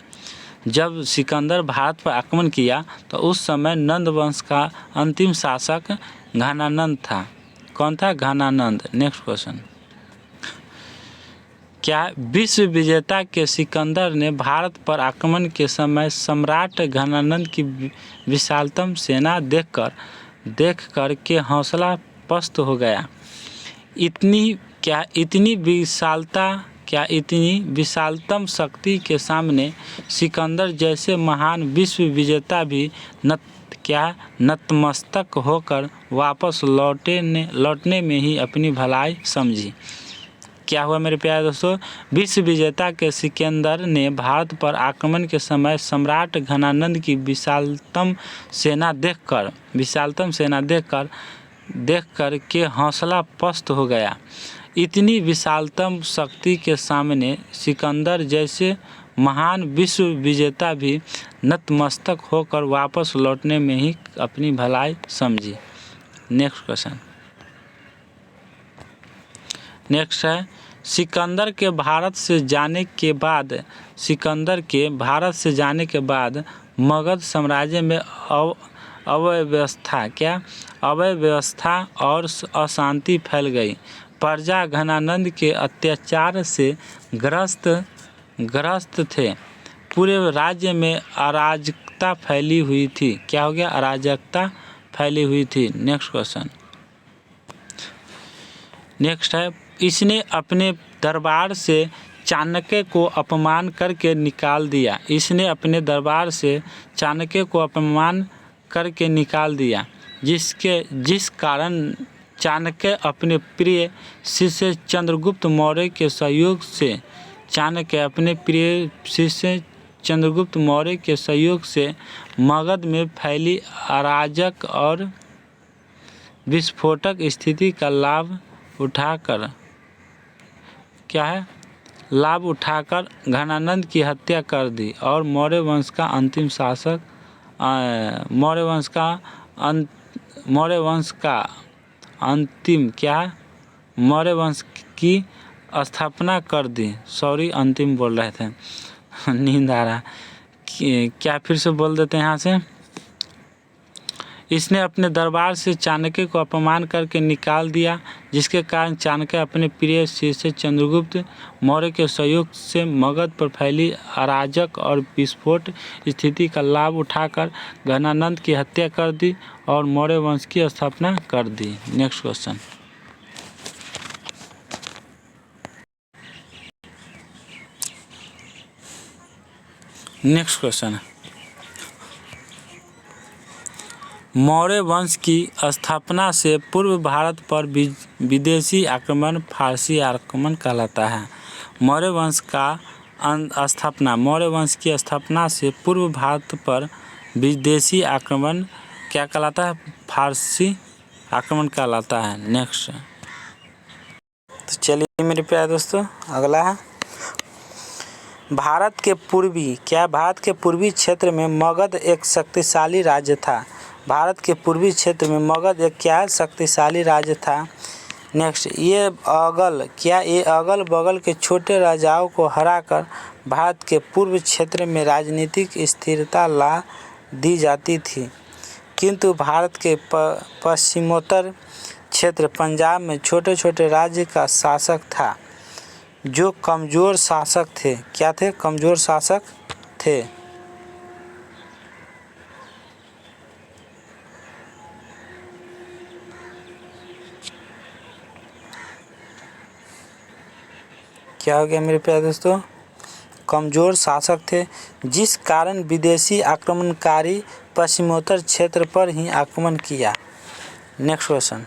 जब सिकंदर भारत पर आक्रमण किया तो उस समय नंद वंश का अंतिम शासक घनानंद था। कौन था? घनानंद। नेक्स्ट क्वेश्चन, क्या विश्व विजेता के सिकंदर ने भारत पर आक्रमण के समय सम्राट घनानंद की विशालतम सेना देखकर के हौसला पस्त हो गया? इतनी विशालतम शक्ति के सामने सिकंदर जैसे महान विश्व विजेता भी नतमस्तक होकर वापस लौटने में ही अपनी भलाई समझी। क्या हुआ मेरे प्यारे दोस्तों? विश्व विजेता के सिकंदर ने भारत पर आक्रमण के समय सम्राट घनानंद की विशालतम सेना देखकर के हौसला पस्त हो गया। इतनी विशालतम शक्ति के सामने सिकंदर जैसे महान विश्व विजेता भी नतमस्तक होकर वापस लौटने में ही अपनी भलाई समझी। नेक्स्ट क्वेश्चन, नेक्स्ट है, सिकंदर के भारत से जाने के बाद मगध साम्राज्य में अव्यवस्था और अशांति फैल गई। प्रजा घनानंद के अत्याचार से ग्रस्त थे। पूरे राज्य में अराजकता फैली हुई थी। क्या हो गया? अराजकता फैली हुई थी। नेक्स्ट क्वेश्चन, नेक्स्ट है, इसने अपने दरबार से चाणक्य को अपमान करके निकाल दिया। जिस कारण चाणक्य अपने प्रिय शिष्य चंद्रगुप्त मौर्य के सहयोग से मगध में फैली अराजक और विस्फोटक स्थिति का लाभ उठाकर क्या है, लाभ उठाकर घनानंद की हत्या कर दी और मौर्य वंश का अंतिम शासक मौर्य वंश का अंतिम क्या है, मौर्य वंश की स्थापना कर दी। सॉरी, अंतिम बोल रहे थे, नींद आ रहा है। क्या फिर से बोल देते हैं यहाँ से। इसने अपने दरबार से चाणक्य को अपमान करके निकाल दिया, जिसके कारण चाणक्य अपने प्रिय शिष्य चंद्रगुप्त मौर्य के सहयोग से मगध पर फैली अराजक और विस्फोट स्थिति का लाभ उठाकर घनानंद की हत्या कर दी और मौर्य वंश की स्थापना कर दी। Next question. नेक्स्ट क्वेश्चन है, मौर्य वंश की स्थापना से पूर्व भारत पर विदेशी आक्रमण फारसी आक्रमण कहलाता है। मौर्य वंश की स्थापना से पूर्व भारत पर विदेशी आक्रमण क्या कहलाता है, फारसी आक्रमण कहलाता है। नेक्स्ट। तो चलिए मेरे प्यारे दोस्तों, अगला है भारत के पूर्वी क्षेत्र में मगध एक शक्तिशाली राज्य था। भारत के पूर्वी क्षेत्र में मगध एक क्या शक्तिशाली राज्य था। नेक्स्ट, ये अगल बगल के छोटे राजाओं को हराकर भारत के पूर्व क्षेत्र में राजनीतिक स्थिरता ला दी जाती थी, किंतु भारत के पश्चिमोत्तर क्षेत्र पंजाब में छोटे छोटे राज्य का शासक था जो कमज़ोर शासक थे। क्या थे? कमज़ोर शासक थे। क्या हो गया मेरे प्यारे दोस्तों? कमज़ोर शासक थे, जिस कारण विदेशी आक्रमणकारी पश्चिमोत्तर क्षेत्र पर ही आक्रमण किया। Next question.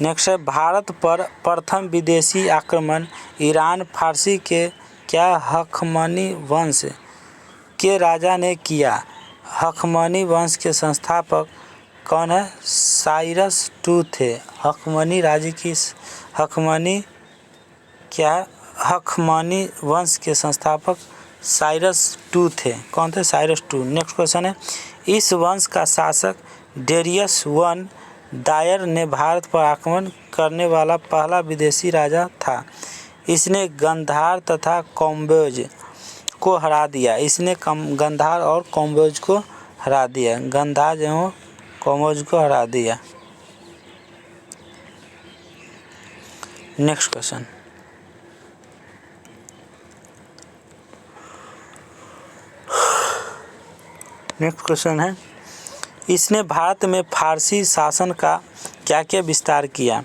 नेक्स्ट है, भारत पर प्रथम विदेशी आक्रमण ईरान फारसी के क्या हखमनी वंश के राजा ने किया। हखमनी वंश के संस्थापक कौन है? साइरस टू थे। हखमनी राज्य की हखमनी वंश के संस्थापक साइरस टू थे। कौन थे? Cyrus to. नेक्स्ट क्वेश्चन है, इस वंश का शासक डेरियस वन दायर ने भारत पर आक्रमण करने वाला पहला विदेशी राजा था। इसने गंधार तथा कॉम्बोज को हरा दिया। गंधार और कॉम्बोज को हरा दिया। गंधार एवं कॉम्बोज को हरा दिया। Next question. नेक्स्ट क्वेश्चन है, इसने भारत में फारसी शासन का क्या क्या विस्तार किया।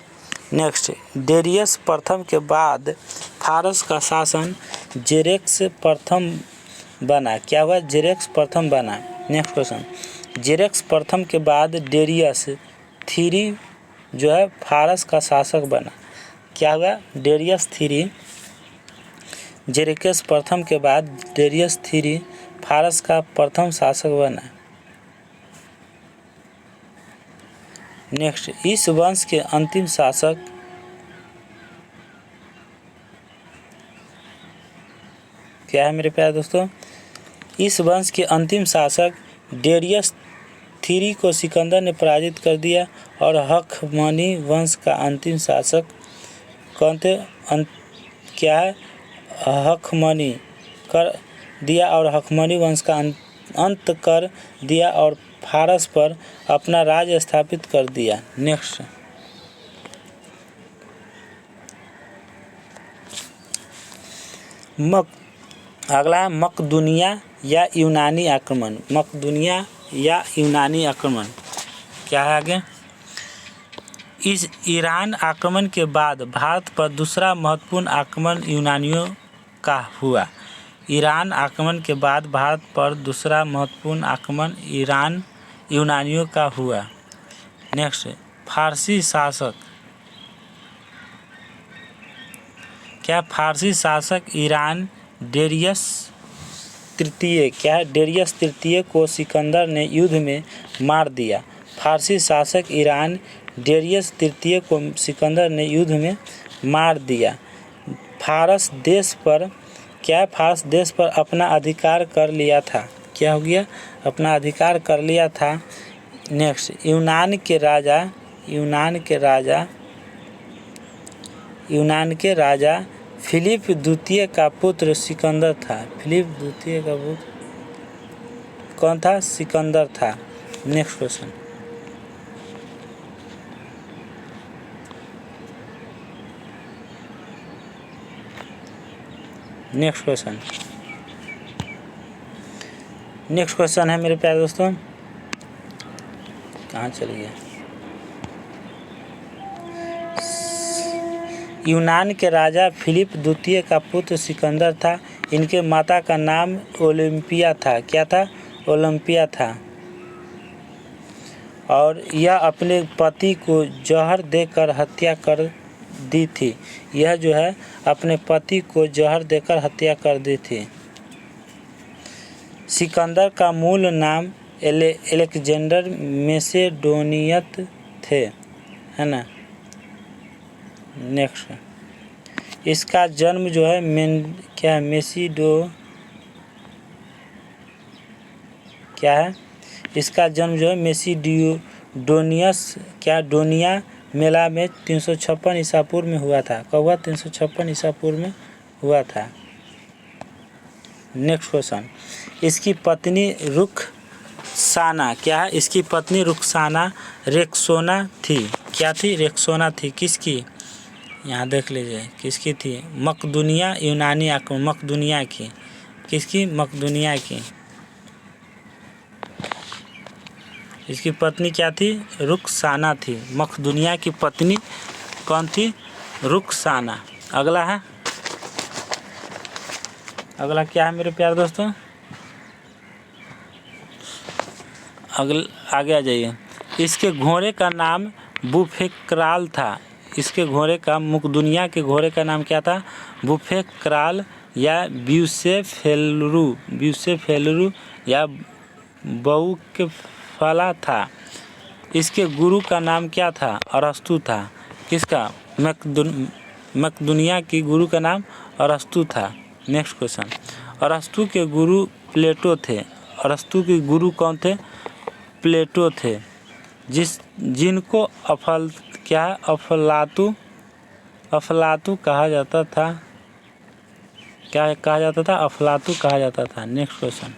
नेक्स्ट, डेरियस प्रथम के बाद फारस का शासन जेरेक्स प्रथम बना। क्या हुआ? जेरेक्स प्रथम बना। नेक्स्ट क्वेश्चन, जेरेक्स प्रथम के बाद डेरियस थ्री जो है फारस का शासक बना। क्या हुआ? डेरियस थ्री, जेरेक्स प्रथम के बाद डेरियस थ्री फारस का प्रथम शासक बना। नेक्स्ट, इस वंश के अंतिम शासक क्या है मेरे प्यारे दोस्तों? इस वंश के अंतिम शासक डेरियस थ्री को सिकंदर ने पराजित कर दिया और हखमनी वंश का अंतिम शासक कौन थे? क्या है? हखमनी कर दिया और हखमनी वंश का अंत कर दिया और फारस पर अपना राज्य स्थापित कर दिया। नेक्स्ट, अगला है मकदूनिया या यूनानी आक्रमण। मकदूनिया या यूनानी आक्रमण क्या है आगे? इस ईरान आक्रमण के बाद भारत पर दूसरा महत्वपूर्ण आक्रमण यूनानियों का हुआ। ईरान आक्रमण के बाद भारत पर दूसरा महत्वपूर्ण आक्रमण यूनानियों का हुआ। नेक्स्ट, फारसी शासक क्या? फारसी शासक ईरान डेरियस तृतीय क्या है? डेरियस तृतीय को सिकंदर ने युद्ध में मार दिया फारसी शासक ईरान डेरियस तृतीय को सिकंदर ने युद्ध में मार दिया। फारस देश पर अपना अधिकार कर लिया था। क्या हो गया? अपना अधिकार कर लिया था। नेक्स्ट, यूनान के राजा फिलिप द्वितीय का पुत्र सिकंदर था। फिलिप द्वितीय का पुत्र कौन था? सिकंदर था। नेक्स्ट क्वेश्चन, नेक्स्ट क्वेश्चन है मेरे प्यारे दोस्तों, कहाँ चल गया? यूनान के राजा फिलिप द्वितीय का पुत्र सिकंदर था। इनके माता का नाम ओलंपिया था। क्या था? ओलंपिया था। और यह अपने पति को जहर देकर हत्या कर दी थी। यह जो है अपने पति को जहर देकर हत्या कर दी थी। सिकंदर का मूल नाम अलेक्जेंडर मैसेडोनियत थे, है ना। नेक्स्ट, इसका जन्म जो है इसका जन्म जो है डोनिया मेला में 356 ईसा पूर्व में हुआ था। कब हुआ? 356 ईसा पूर्व में हुआ था। नेक्स्ट क्वेश्चन, इसकी पत्नी रुखसाना क्या है? इसकी पत्नी रुखसाना रेक्सोना थी। क्या थी? रेक्सोना थी। किसकी? यहाँ देख लीजिए, किसकी थी? मकदूनिया यूनानी आक्रमण, मकदूनिया की। किसकी? मकदूनिया की। इसकी पत्नी क्या थी? रुखसाना थी। मकदूनिया की पत्नी कौन थी? रुखसाना। अगला क्या है मेरे प्यारे दोस्तों? आगे आ जाइए। इसके घोड़े का नाम बुफेक्राल था। इसके घोड़े का, मकदूनिया के घोड़े का नाम क्या था? बुफेक्राल या ब्यूसेफेलरू या बउकेफला था। इसके गुरु का नाम क्या था? अरस्तु था। किसका? मकदूनिया की गुरु का नाम अरस्तु था। नेक्स्ट क्वेश्चन, अरस्तु के गुरु प्लेटो थे। अरस्तु के गुरु कौन थे? प्लेटो थे। जिनको अफलातू कहा जाता था। क्या कहा जाता था? अफलातू कहा जाता था। नेक्स्ट क्वेश्चन,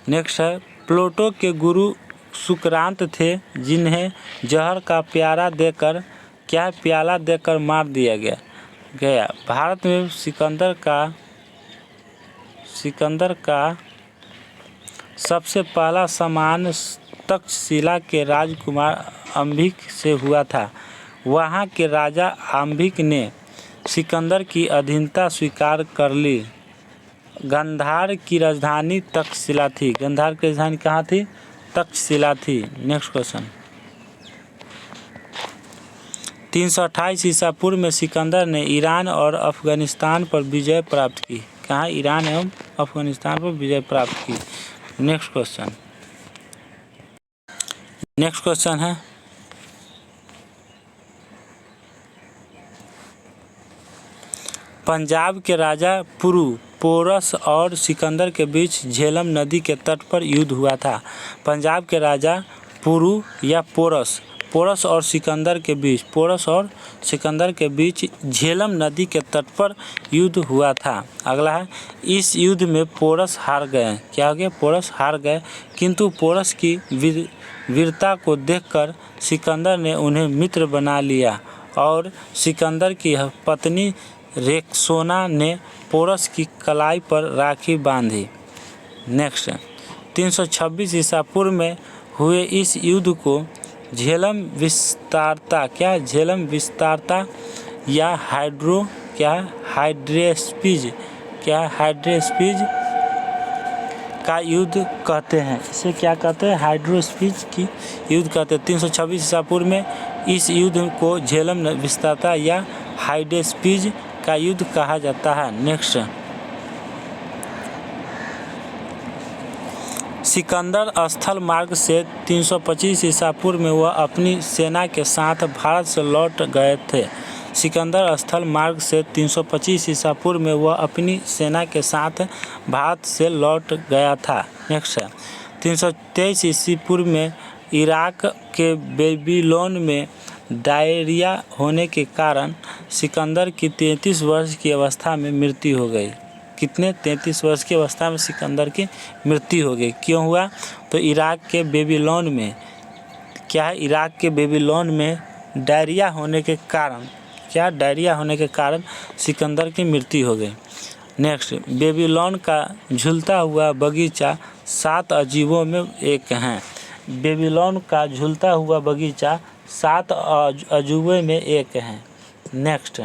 नेक्स्ट है, प्लेटो के गुरु सुकरात थे, जिन्हें जहर का प्याला देकर मार दिया गया। भारत में सिकंदर का सबसे पहला सम्मान तक्षशिला के राजकुमार अंबिक से हुआ था। वहाँ के राजा अंबिक ने सिकंदर की अधीनता स्वीकार कर ली। गांधार की राजधानी तक्षशिला थी। गांधार की राजधानी कहाँ थी? तक्षशिला थी। नेक्स्ट क्वेश्चन, 328 ईसा पूर्व में सिकंदर ने ईरान और अफगानिस्तान पर विजय प्राप्त की। कहाँ? ईरान एवं अफगानिस्तान पर विजय प्राप्त की। नेक्स्ट क्वेश्चन है, पंजाब के राजा पुरु पोरस और सिकंदर के बीच झेलम नदी के तट पर युद्ध हुआ था। पंजाब के राजा पुरु या पोरस और सिकंदर के बीच झेलम नदी के तट पर युद्ध हुआ था। अगला है, इस युद्ध में पोरस हार गए। क्या हो गया? पोरस हार गए। किंतु पोरस की वीरता को देखकर सिकंदर ने उन्हें मित्र बना लिया और सिकंदर की पत्नी रेक्सोना ने पोरस की कलाई पर राखी बांधी। नेक्स्ट, 326 ईसा पूर्व में हुए इस युद्ध को झेलम विस्तारता या हाइड्रेस्पीज का युद्ध कहते हैं। इसे क्या कहते हैं? हाइड्रोस्पीज की युद्ध कहते हैं। 326 ईसा पूर्व में इस युद्ध को झेलम विस्तारता या हाइड्रेस्पीज का युद्ध कहा जाता है। नेक्स्ट, सिकंदर स्थल मार्ग से 325 ईसा पूर्व में वह अपनी सेना के साथ भारत से लौट गए थे। सिकंदर स्थल मार्ग से 325 ईसा पूर्व में वह अपनी सेना के साथ भारत से लौट गया था। नेक्स्ट है 323 ईसा पूर्व में इराक के बेबीलोन में डायरिया होने के कारण सिकंदर की 33 वर्ष की अवस्था में मृत्यु हो गई। कितने 33 वर्ष की अवस्था में सिकंदर की मृत्यु हो गई। क्यों हुआ? तो इराक के बेबीलोन में क्या है, इराक के बेबीलोन में डायरिया होने के कारण, क्या डायरिया होने के कारण सिकंदर की मृत्यु हो गई। नेक्स्ट, बेबीलोन का झूलता हुआ बगीचा 7 अजूबों में एक है। बेबीलोन का झूलता हुआ बगीचा 7 अजूबे में एक है। नेक्स्ट,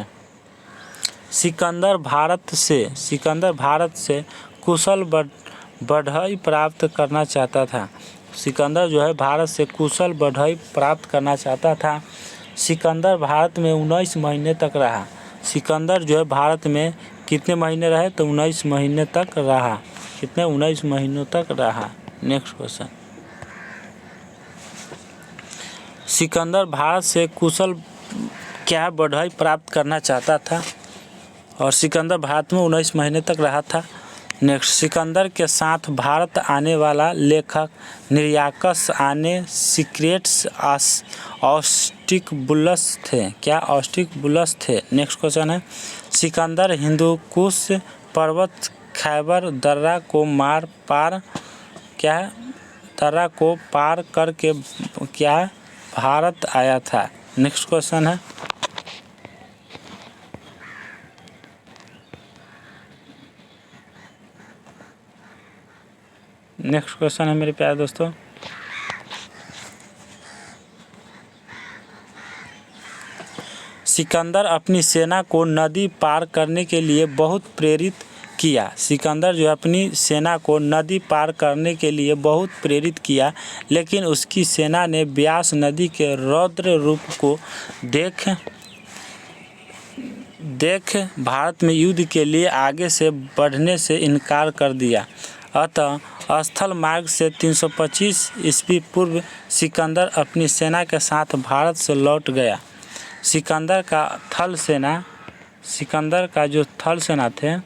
सिकंदर भारत से कुशल बढ़ई प्राप्त करना चाहता था। सिकंदर जो है भारत से कुशल बढ़ई प्राप्त करना चाहता था। सिकंदर भारत में 19 महीने तक रहा। सिकंदर जो है भारत में कितने महीने रहे? तो 19 महीने तक रहा। कितने? 19 महीनों तक रहा। नेक्स्ट क्वेश्चन, सिकंदर भारत से कुशल क्या बढ़ई प्राप्त करना चाहता था और सिकंदर भारत में 19 महीने तक रहा था। नेक्स्ट, सिकंदर के साथ भारत आने वाला लेखक निर्याकस आने सीक्रेट्स ऑस्टिकबुलस थे। क्या? ऑस्टिकबुलस थे। नेक्स्ट क्वेश्चन है, सिकंदर हिंदुकुश पर्वत खैबर दर्रा को दर्रा को पार करके क्या भारत आया था। नेक्स्ट क्वेश्चन है, नेक्स्ट क्वेश्चन है मेरे प्यारे दोस्तों, सिकंदर अपनी सेना को नदी पार करने के लिए बहुत प्रेरित किया। सिकंदर जो अपनी सेना को नदी पार करने के लिए बहुत प्रेरित किया, लेकिन उसकी सेना ने ब्यास नदी के रौद्र रूप को देख भारत में युद्ध के लिए आगे से बढ़ने से इनकार कर दिया। अतः स्थल मार्ग से 325 ईस्वी पूर्व सिकंदर अपनी सेना के साथ भारत से लौट गया। सिकंदर का जो थल सेना थे,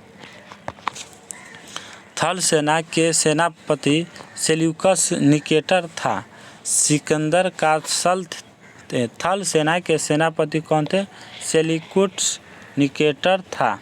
थल सेना के सेनापति सेल्यूकस निकेटर था। सिकंदर का थल सेना के सेनापति कौन थे? सेल्यूकस निकेटर था।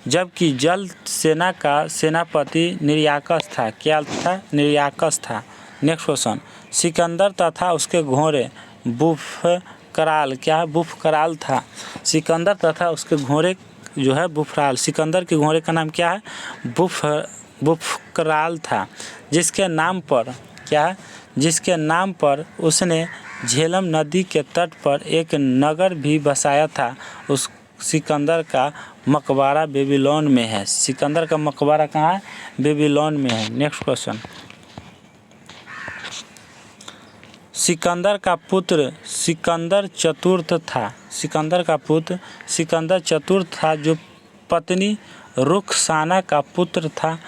जबकि जल सेना का सेनापति निर्याकस था। क्या था? निर्याकस था। नेक्स्ट क्वेश्चन, सिकंदर तथा उसके घोड़े बुफकराल, क्या बुफकराल था। सिकंदर तथा उसके घोड़े जो है बुफराल, सिकंदर के घोड़े का नाम क्या है? बुफकराल था, जिसके नाम पर उसने झेलम नदी के तट पर एक नगर भी बसाया था। उस सिकंदर का मकबरा बेबीलोन में है। सिकंदर का मकबरा कहाँ है? बेबीलोन में है। नेक्स्ट क्वेश्चन, सिकंदर का पुत्र सिकंदर चतुर्थ था। सिकंदर का पुत्र सिकंदर चतुर्थ था, जो पत्नी रुखसाना का पुत्र था।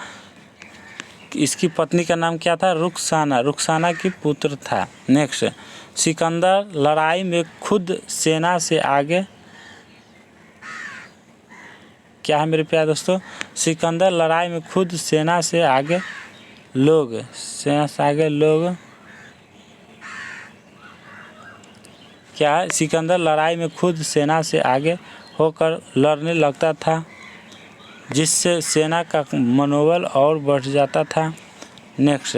इसकी पत्नी का नाम क्या था? रुखसाना की पुत्र था। नेक्स्ट, सिकंदर लड़ाई में खुद सेना से आगे, क्या है मेरे प्यारे दोस्तों? सिकंदर लड़ाई में खुद सेना से आगे क्या है? सिकंदर लड़ाई में खुद सेना से आगे होकर लड़ने लगता था, जिससे सेना का मनोबल और बढ़ जाता था। नेक्स्ट,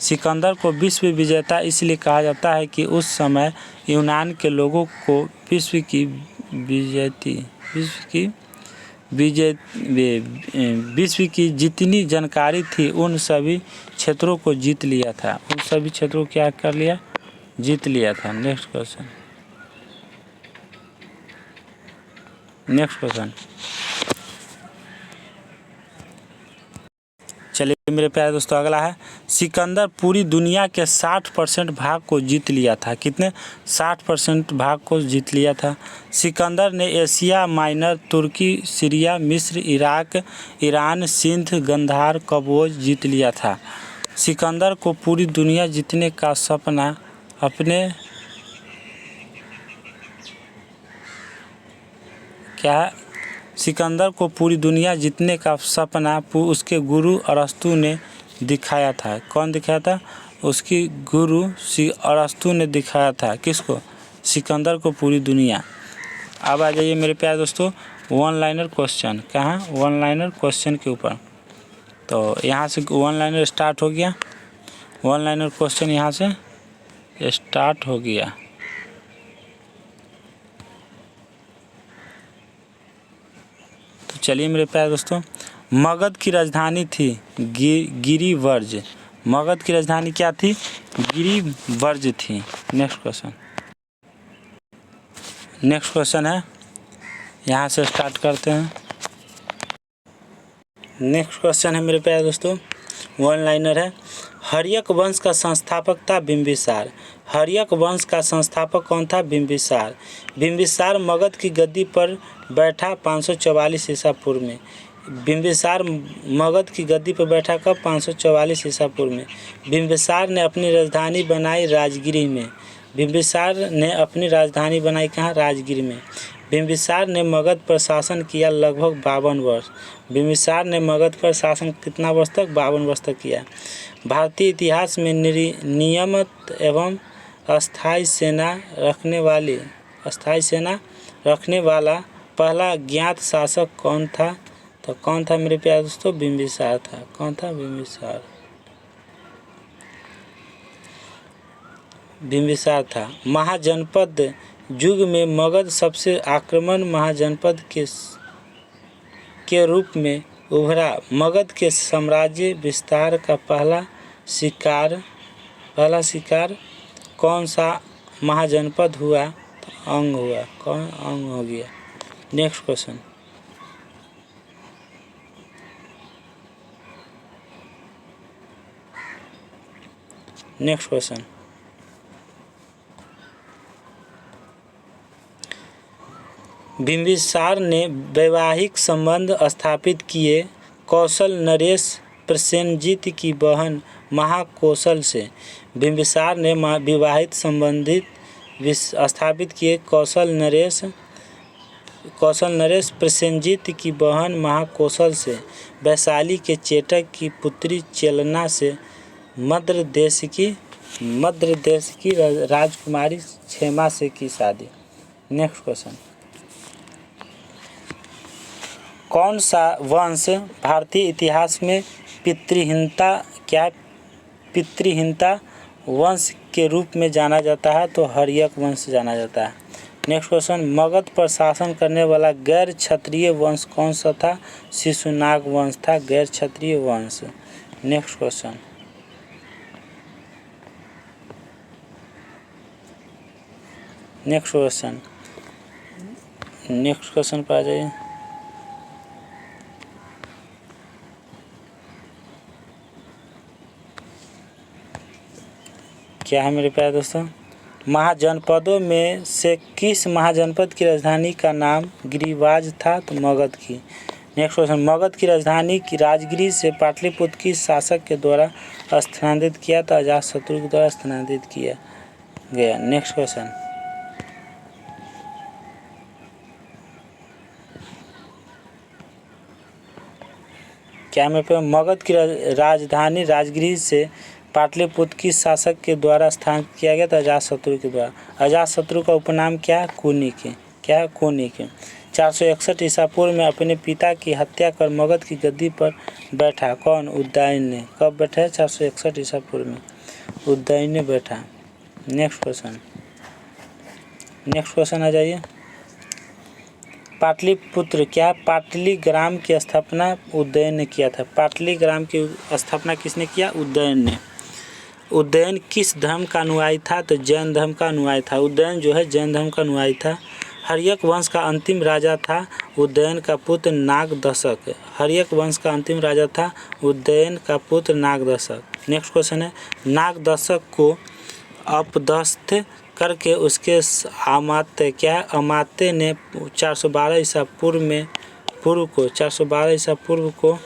सिकंदर को विश्व विजेता इसलिए कहा जाता है कि उस समय यूनान के लोगों को विश्व की जितनी जानकारी थी उन सभी क्षेत्रों को जीत लिया था। उन सभी क्षेत्रों को क्या कर लिया? जीत लिया था। नेक्स्ट क्वेश्चन, चलिए मेरे प्यारे दोस्तों, अगला है सिकंदर पूरी दुनिया के 60% भाग को जीत लिया था। कितने? 60% भाग को जीत लिया था। सिकंदर ने एशिया माइनर, तुर्की, सीरिया, मिस्र, इराक, ईरान, सिंध, गंधार, कबोज जीत लिया था। सिकंदर को पूरी दुनिया जीतने का सपना अपने सिकंदर को पूरी दुनिया जीतने का सपना उसके गुरु अरस्तु ने दिखाया था। कौन दिखाया था? उसकी गुरु अरस्तु ने दिखाया था। किसको? सिकंदर को पूरी दुनिया। अब आ जाइए मेरे प्यारे दोस्तों वन लाइनर क्वेश्चन। कहाँ? वन लाइनर क्वेश्चन के ऊपर। तो यहाँ से वन लाइनर स्टार्ट हो गया। वन लाइनर क्वेश्चन यहाँ से स्टार्ट हो गया। तो चलिए मेरे प्यारे दोस्तों, मगध की राजधानी थी गिरिवर्ज। मगध की राजधानी क्या थी? गिरिवर्ज थी। नेक्स्ट क्वेश्चन है, यहाँ से स्टार्ट करते हैं। नेक्स्ट क्वेश्चन है मेरे प्यारे दोस्तों, वन लाइनर है। हर्यक वंश का संस्थापक था बिंबिसार। हर्यक वंश का संस्थापक कौन था? बिंबिसार। बिंबिसार मगध की गद्दी पर बैठा 544 ईसा पूर्व में। बिंबिसार मगध की गद्दी पर बैठा कब? 544 ईसा पूर्व में। बिंबिसार ने अपनी राजधानी बनाई राजगिरी में। बिंबिसार ने अपनी राजधानी बनाई कहाँ? राजगिरी में। बिंबिसार ने मगध पर शासन किया लगभग 52 वर्ष। बिंबिसार ने मगध पर शासन कितना वर्ष तक? 52 वर्ष तक किया। भारतीय इतिहास में नियमित एवं अस्थायी सेना रखने वाला पहला ज्ञात शासक कौन था? तो कौन था मेरे प्यारे दोस्तों? बिंबिसार था। कौन था? बिंबिसार था। महाजनपद युग में मगध सबसे आक्रामक महाजनपद के रूप में उभरा। मगध के साम्राज्य विस्तार का पहला शिकार कौन सा महाजनपद हुआ? तो अंग हुआ। कौन? अंग हो गया। Next question. बिंबिसार ने वैवाहिक संबंध स्थापित किए कौशल नरेश प्रसेनजीत की बहन महाकौशल से। बिंबिसार ने विवाहित संबंधित स्थापित किए कौशल नरेश प्रसेनजीत की बहन महाकौशल से। वैशाली के चेटक की पुत्री चेलना से मद्र देश की राजकुमारी क्षेमा से की शादी। Next question. कौन सा वंश भारतीय इतिहास में पितृहीनता वंश के रूप में जाना जाता है? तो हर्यक वंश जाना जाता है। Next question. मगध पर शासन करने वाला गैर क्षत्रिय वंश कौन सा था? शिशुनाग वंश था गैर क्षत्रिय वंश। Next question. नेक्स्ट क्वेश्चन पर आ जाइए। क्या है मेरे प्यारे दोस्तों? महाजनपदों में से किस महाजनपद की राजधानी का नाम गिरिवाज था? तो मगध की। Next question. मगध की राजधानी की राजगिरी से पाटलिपुत्र की शासक के द्वारा स्थानांतरित किया था? अजातशत्रु के द्वारा स्थानांतरित किया गया। Next question. क्या मेरे पे मगध की राजधानी राजगिरी से पाटलिपुत्र की शासक के द्वारा स्थानांतरित किया गया था? अजातशत्रु के द्वारा। अजातशत्रु का उपनाम क्या? कुनिक। क्या? कुनिक। 461 ईसा पूर्व में अपने पिता की हत्या कर मगध की गद्दी पर बैठा कौन? उदयन ने। कब बैठा? 461 ईसा पूर्व में उदयन ने बैठा। नेक्स्ट क्वेश्चन आ जाइए। पाटलिपुत्र क्या? पाटली ग्राम की स्थापना उदयन ने किया था। पाटली ग्राम की स्थापना किसने किया? उदयन ने। उदयन किस धर्म का अनुयायी था? तो जैन धर्म का अनुयायी था। उदयन जो है जैन धर्म का अनुयायी था। हर्यक वंश का अंतिम राजा था उदयन का पुत्र नागदशक। हर्यक वंश का अंतिम राजा था उदयन का पुत्र नागदशक। नेक्स्ट क्वेश्चन है, नागदशक को अपदस्थ करके उसके अमात्य क्या अमात्य ने 412 ईसा पूर्व को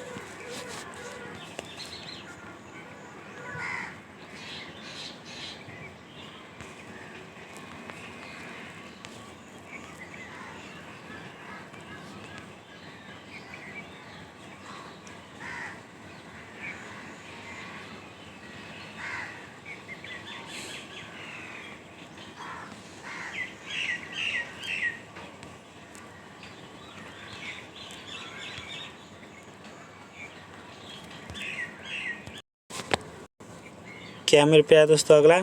क्या मेरे प्यारे दोस्तों, अगला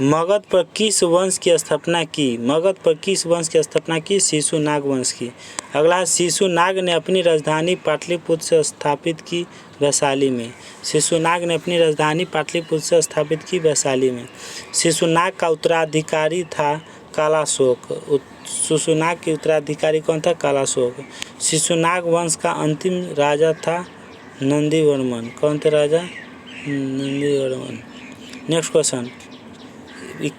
मगध पर किस वंश की स्थापना की? मगध पर किस वंश की स्थापना की? शिशुनाग वंश की। अगला, शिशुनाग ने अपनी राजधानी पाटलिपुत्र से स्थापित की वैशाली में। शिशुनाग ने अपनी राजधानी पाटलिपुत्र से स्थापित की वैशाली में। शिशुनाग का उत्तराधिकारी था कालाशोक। शिशुनाग के उत्तराधिकारी कौन था? कालाशोक। शिशुनाग वंश का अंतिम राजा था नंदीवर्मन। कौन थे राजा? नंदीवर्मन। नेक्स्ट क्वेश्चन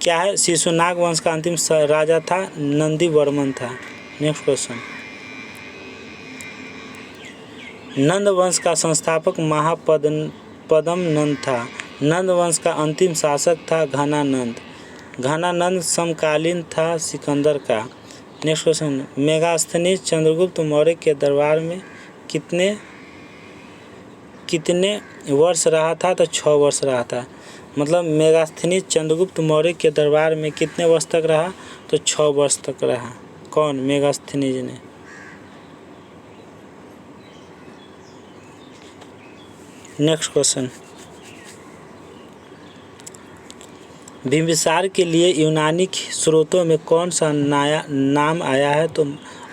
क्या है? शिशुनाग वंश का अंतिम राजा था नंदीवर्मन था। नेक्स्ट क्वेश्चन, नंद वंश का संस्थापक महापद्म नंद था। नंद वंश का अंतिम शासक था घनानंद। घनानंद समकालीन था सिकंदर का। नेक्स्ट क्वेश्चन, मेगास्थनीज चंद्रगुप्त मौर्य के दरबार में कितने वर्ष रहा था? तो 6 वर्ष रहा था। मतलब मेगास्थनीज चंद्रगुप्त मौर्य के दरबार में कितने वर्ष तक रहा? तो 6 वर्ष तक रहा। कौन? मेगास्थनीज ने। नेक्स्ट क्वेश्चन, बिंबिसार के लिए यूनानी स्रोतों में कौन सा नया नाम आया है? तो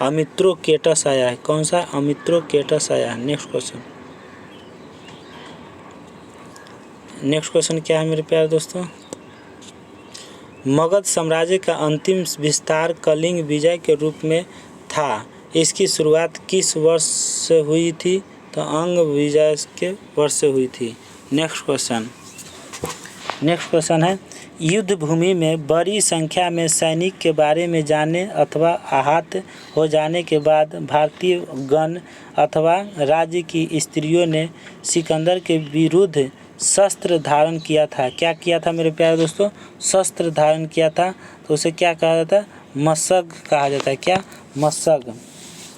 अमित्रोकेटस आया है। कौन सा? अमित्रोकेटस आया है। नेक्स्ट क्वेश्चन, नेक्स्ट क्वेश्चन क्या है मेरे प्यारे दोस्तों? मगध साम्राज्य का अंतिम विस्तार कलिंग विजय के रूप में था। इसकी शुरुआत किस वर्ष से हुई थी? तो अंग विजय के वर्ष से हुई थी। नेक्स्ट क्वेश्चन है, युद्ध भूमि में बड़ी संख्या में सैनिक के बारे में जाने अथवा आहत हो जाने के बाद भारतीय गण अथवा राज्य की स्त्रियों ने सिकंदर के विरुद्ध शस्त्र धारण किया था। क्या किया था मेरे प्यारे दोस्तों? शस्त्र धारण किया था। तो उसे क्या कहा जाता है? मशग कहा जाता है। क्या? मशग।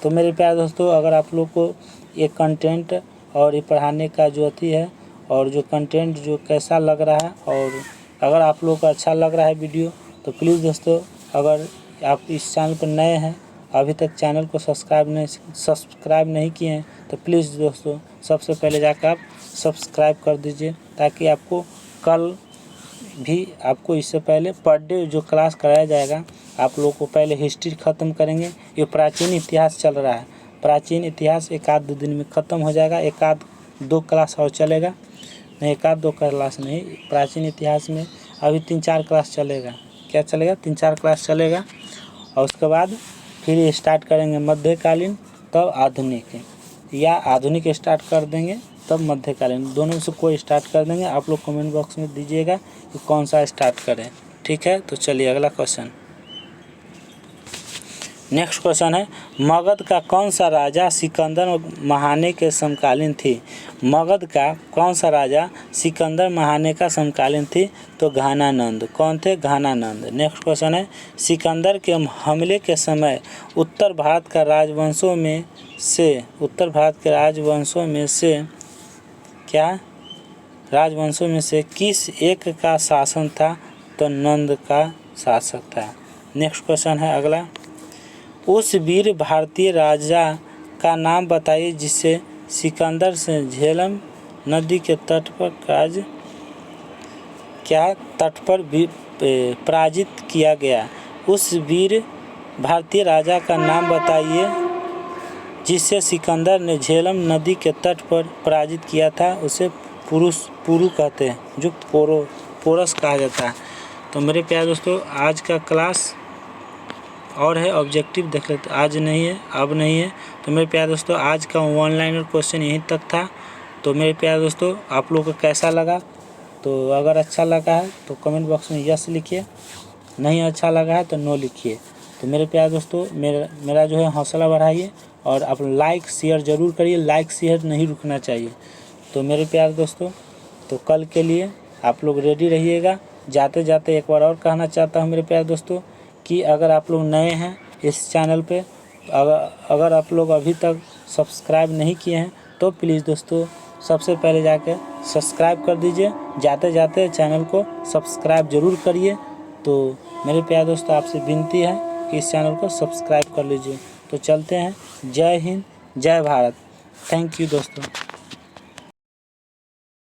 तो मेरे प्यारे दोस्तों, अगर आप लोग को ये कंटेंट और ये पढ़ाने का जो अथी है और जो कंटेंट जो कैसा लग रहा है, और अगर आप लोग को अच्छा लग रहा है वीडियो, तो प्लीज़ दोस्तों, अगर आप इस चैनल पर नए हैं, अभी तक चैनल को सब्सक्राइब नहीं किए हैं, तो प्लीज़ दोस्तों सबसे पहले जाकर आप सब्सक्राइब कर दीजिए, ताकि आपको कल भी आपको इससे पहले पर डे जो क्लास कराया जाएगा, आप लोगों को पहले हिस्ट्री ख़त्म करेंगे। ये प्राचीन इतिहास चल रहा है। प्राचीन इतिहास 1-2 दिन में ख़त्म हो जाएगा। 1-2 क्लास और चलेगा, नहीं 1-2 क्लास नहीं, प्राचीन इतिहास में अभी 3-4 क्लास चलेगा। क्या चलेगा? 3-4 क्लास चलेगा। और उसके बाद फिर ये स्टार्ट करेंगे मध्यकालीन, तब आधुनिक, या आधुनिक स्टार्ट कर देंगे तब मध्यकालीन, दोनों में से कोई स्टार्ट कर देंगे। आप लोग कमेंट बॉक्स में दीजिएगा कि कौन सा स्टार्ट करें। ठीक है, तो चलिए अगला क्वेश्चन। नेक्स्ट क्वेश्चन है, मगध का कौन सा राजा सिकंदर महाने के समकालीन थी? मगध का कौन सा राजा सिकंदर महाने का समकालीन थी? तो घनानंद। कौन थे? घनानंद। नेक्स्ट क्वेश्चन है, सिकंदर के हमले के समय उत्तर भारत के राजवंशों में से किस एक का शासन था? तो नंद का शासक था। नेक्स्ट क्वेश्चन है अगला, उस वीर भारतीय राजा का नाम बताइए जिसे सिकंदर से झेलम नदी के तट पर पराजित किया गया। उस वीर भारतीय राजा का नाम बताइए जिसे सिकंदर ने झेलम नदी के तट पर पराजित किया था। उसे पुरु कहते हैं, जो पोरस कहा जाता है। तो मेरे प्यारे दोस्तों, आज का क्लास और है ऑब्जेक्टिव देख लेते। आज नहीं है, अब नहीं है। तो मेरे प्यारे दोस्तों आज का वन लाइनर क्वेश्चन यहीं तक था। तो मेरे प्यारे दोस्तों आप लोगों को कैसा लगा? तो अगर अच्छा लगा है तो कमेंट बॉक्स में यस लिखिए, नहीं अच्छा लगा है तो नो लिखिए। तो मेरे प्यारे दोस्तों मेरा जो है हौसला बढ़ाइए और आप लाइक शेयर ज़रूर करिए, लाइक शेयर नहीं रुकना चाहिए। तो मेरे प्यारे दोस्तों तो कल के लिए आप लोग रेडी रहिएगा। जाते जाते एक बार और कहना चाहता हूँ मेरे प्यारे दोस्तों कि अगर आप लोग नए हैं इस चैनल पे, अगर आप लोग अभी तक सब्सक्राइब नहीं किए हैं तो प्लीज़ दोस्तों सबसे पहले जाकर सब्सक्राइब कर दीजिए। जाते जाते चैनल को सब्सक्राइब ज़रूर करिए। तो मेरे प्यारे दोस्तों आपसे विनती है कि इस चैनल को सब्सक्राइब कर लीजिए। तो चलते हैं। जय हिंद, जय भारत। थैंक यू दोस्तों।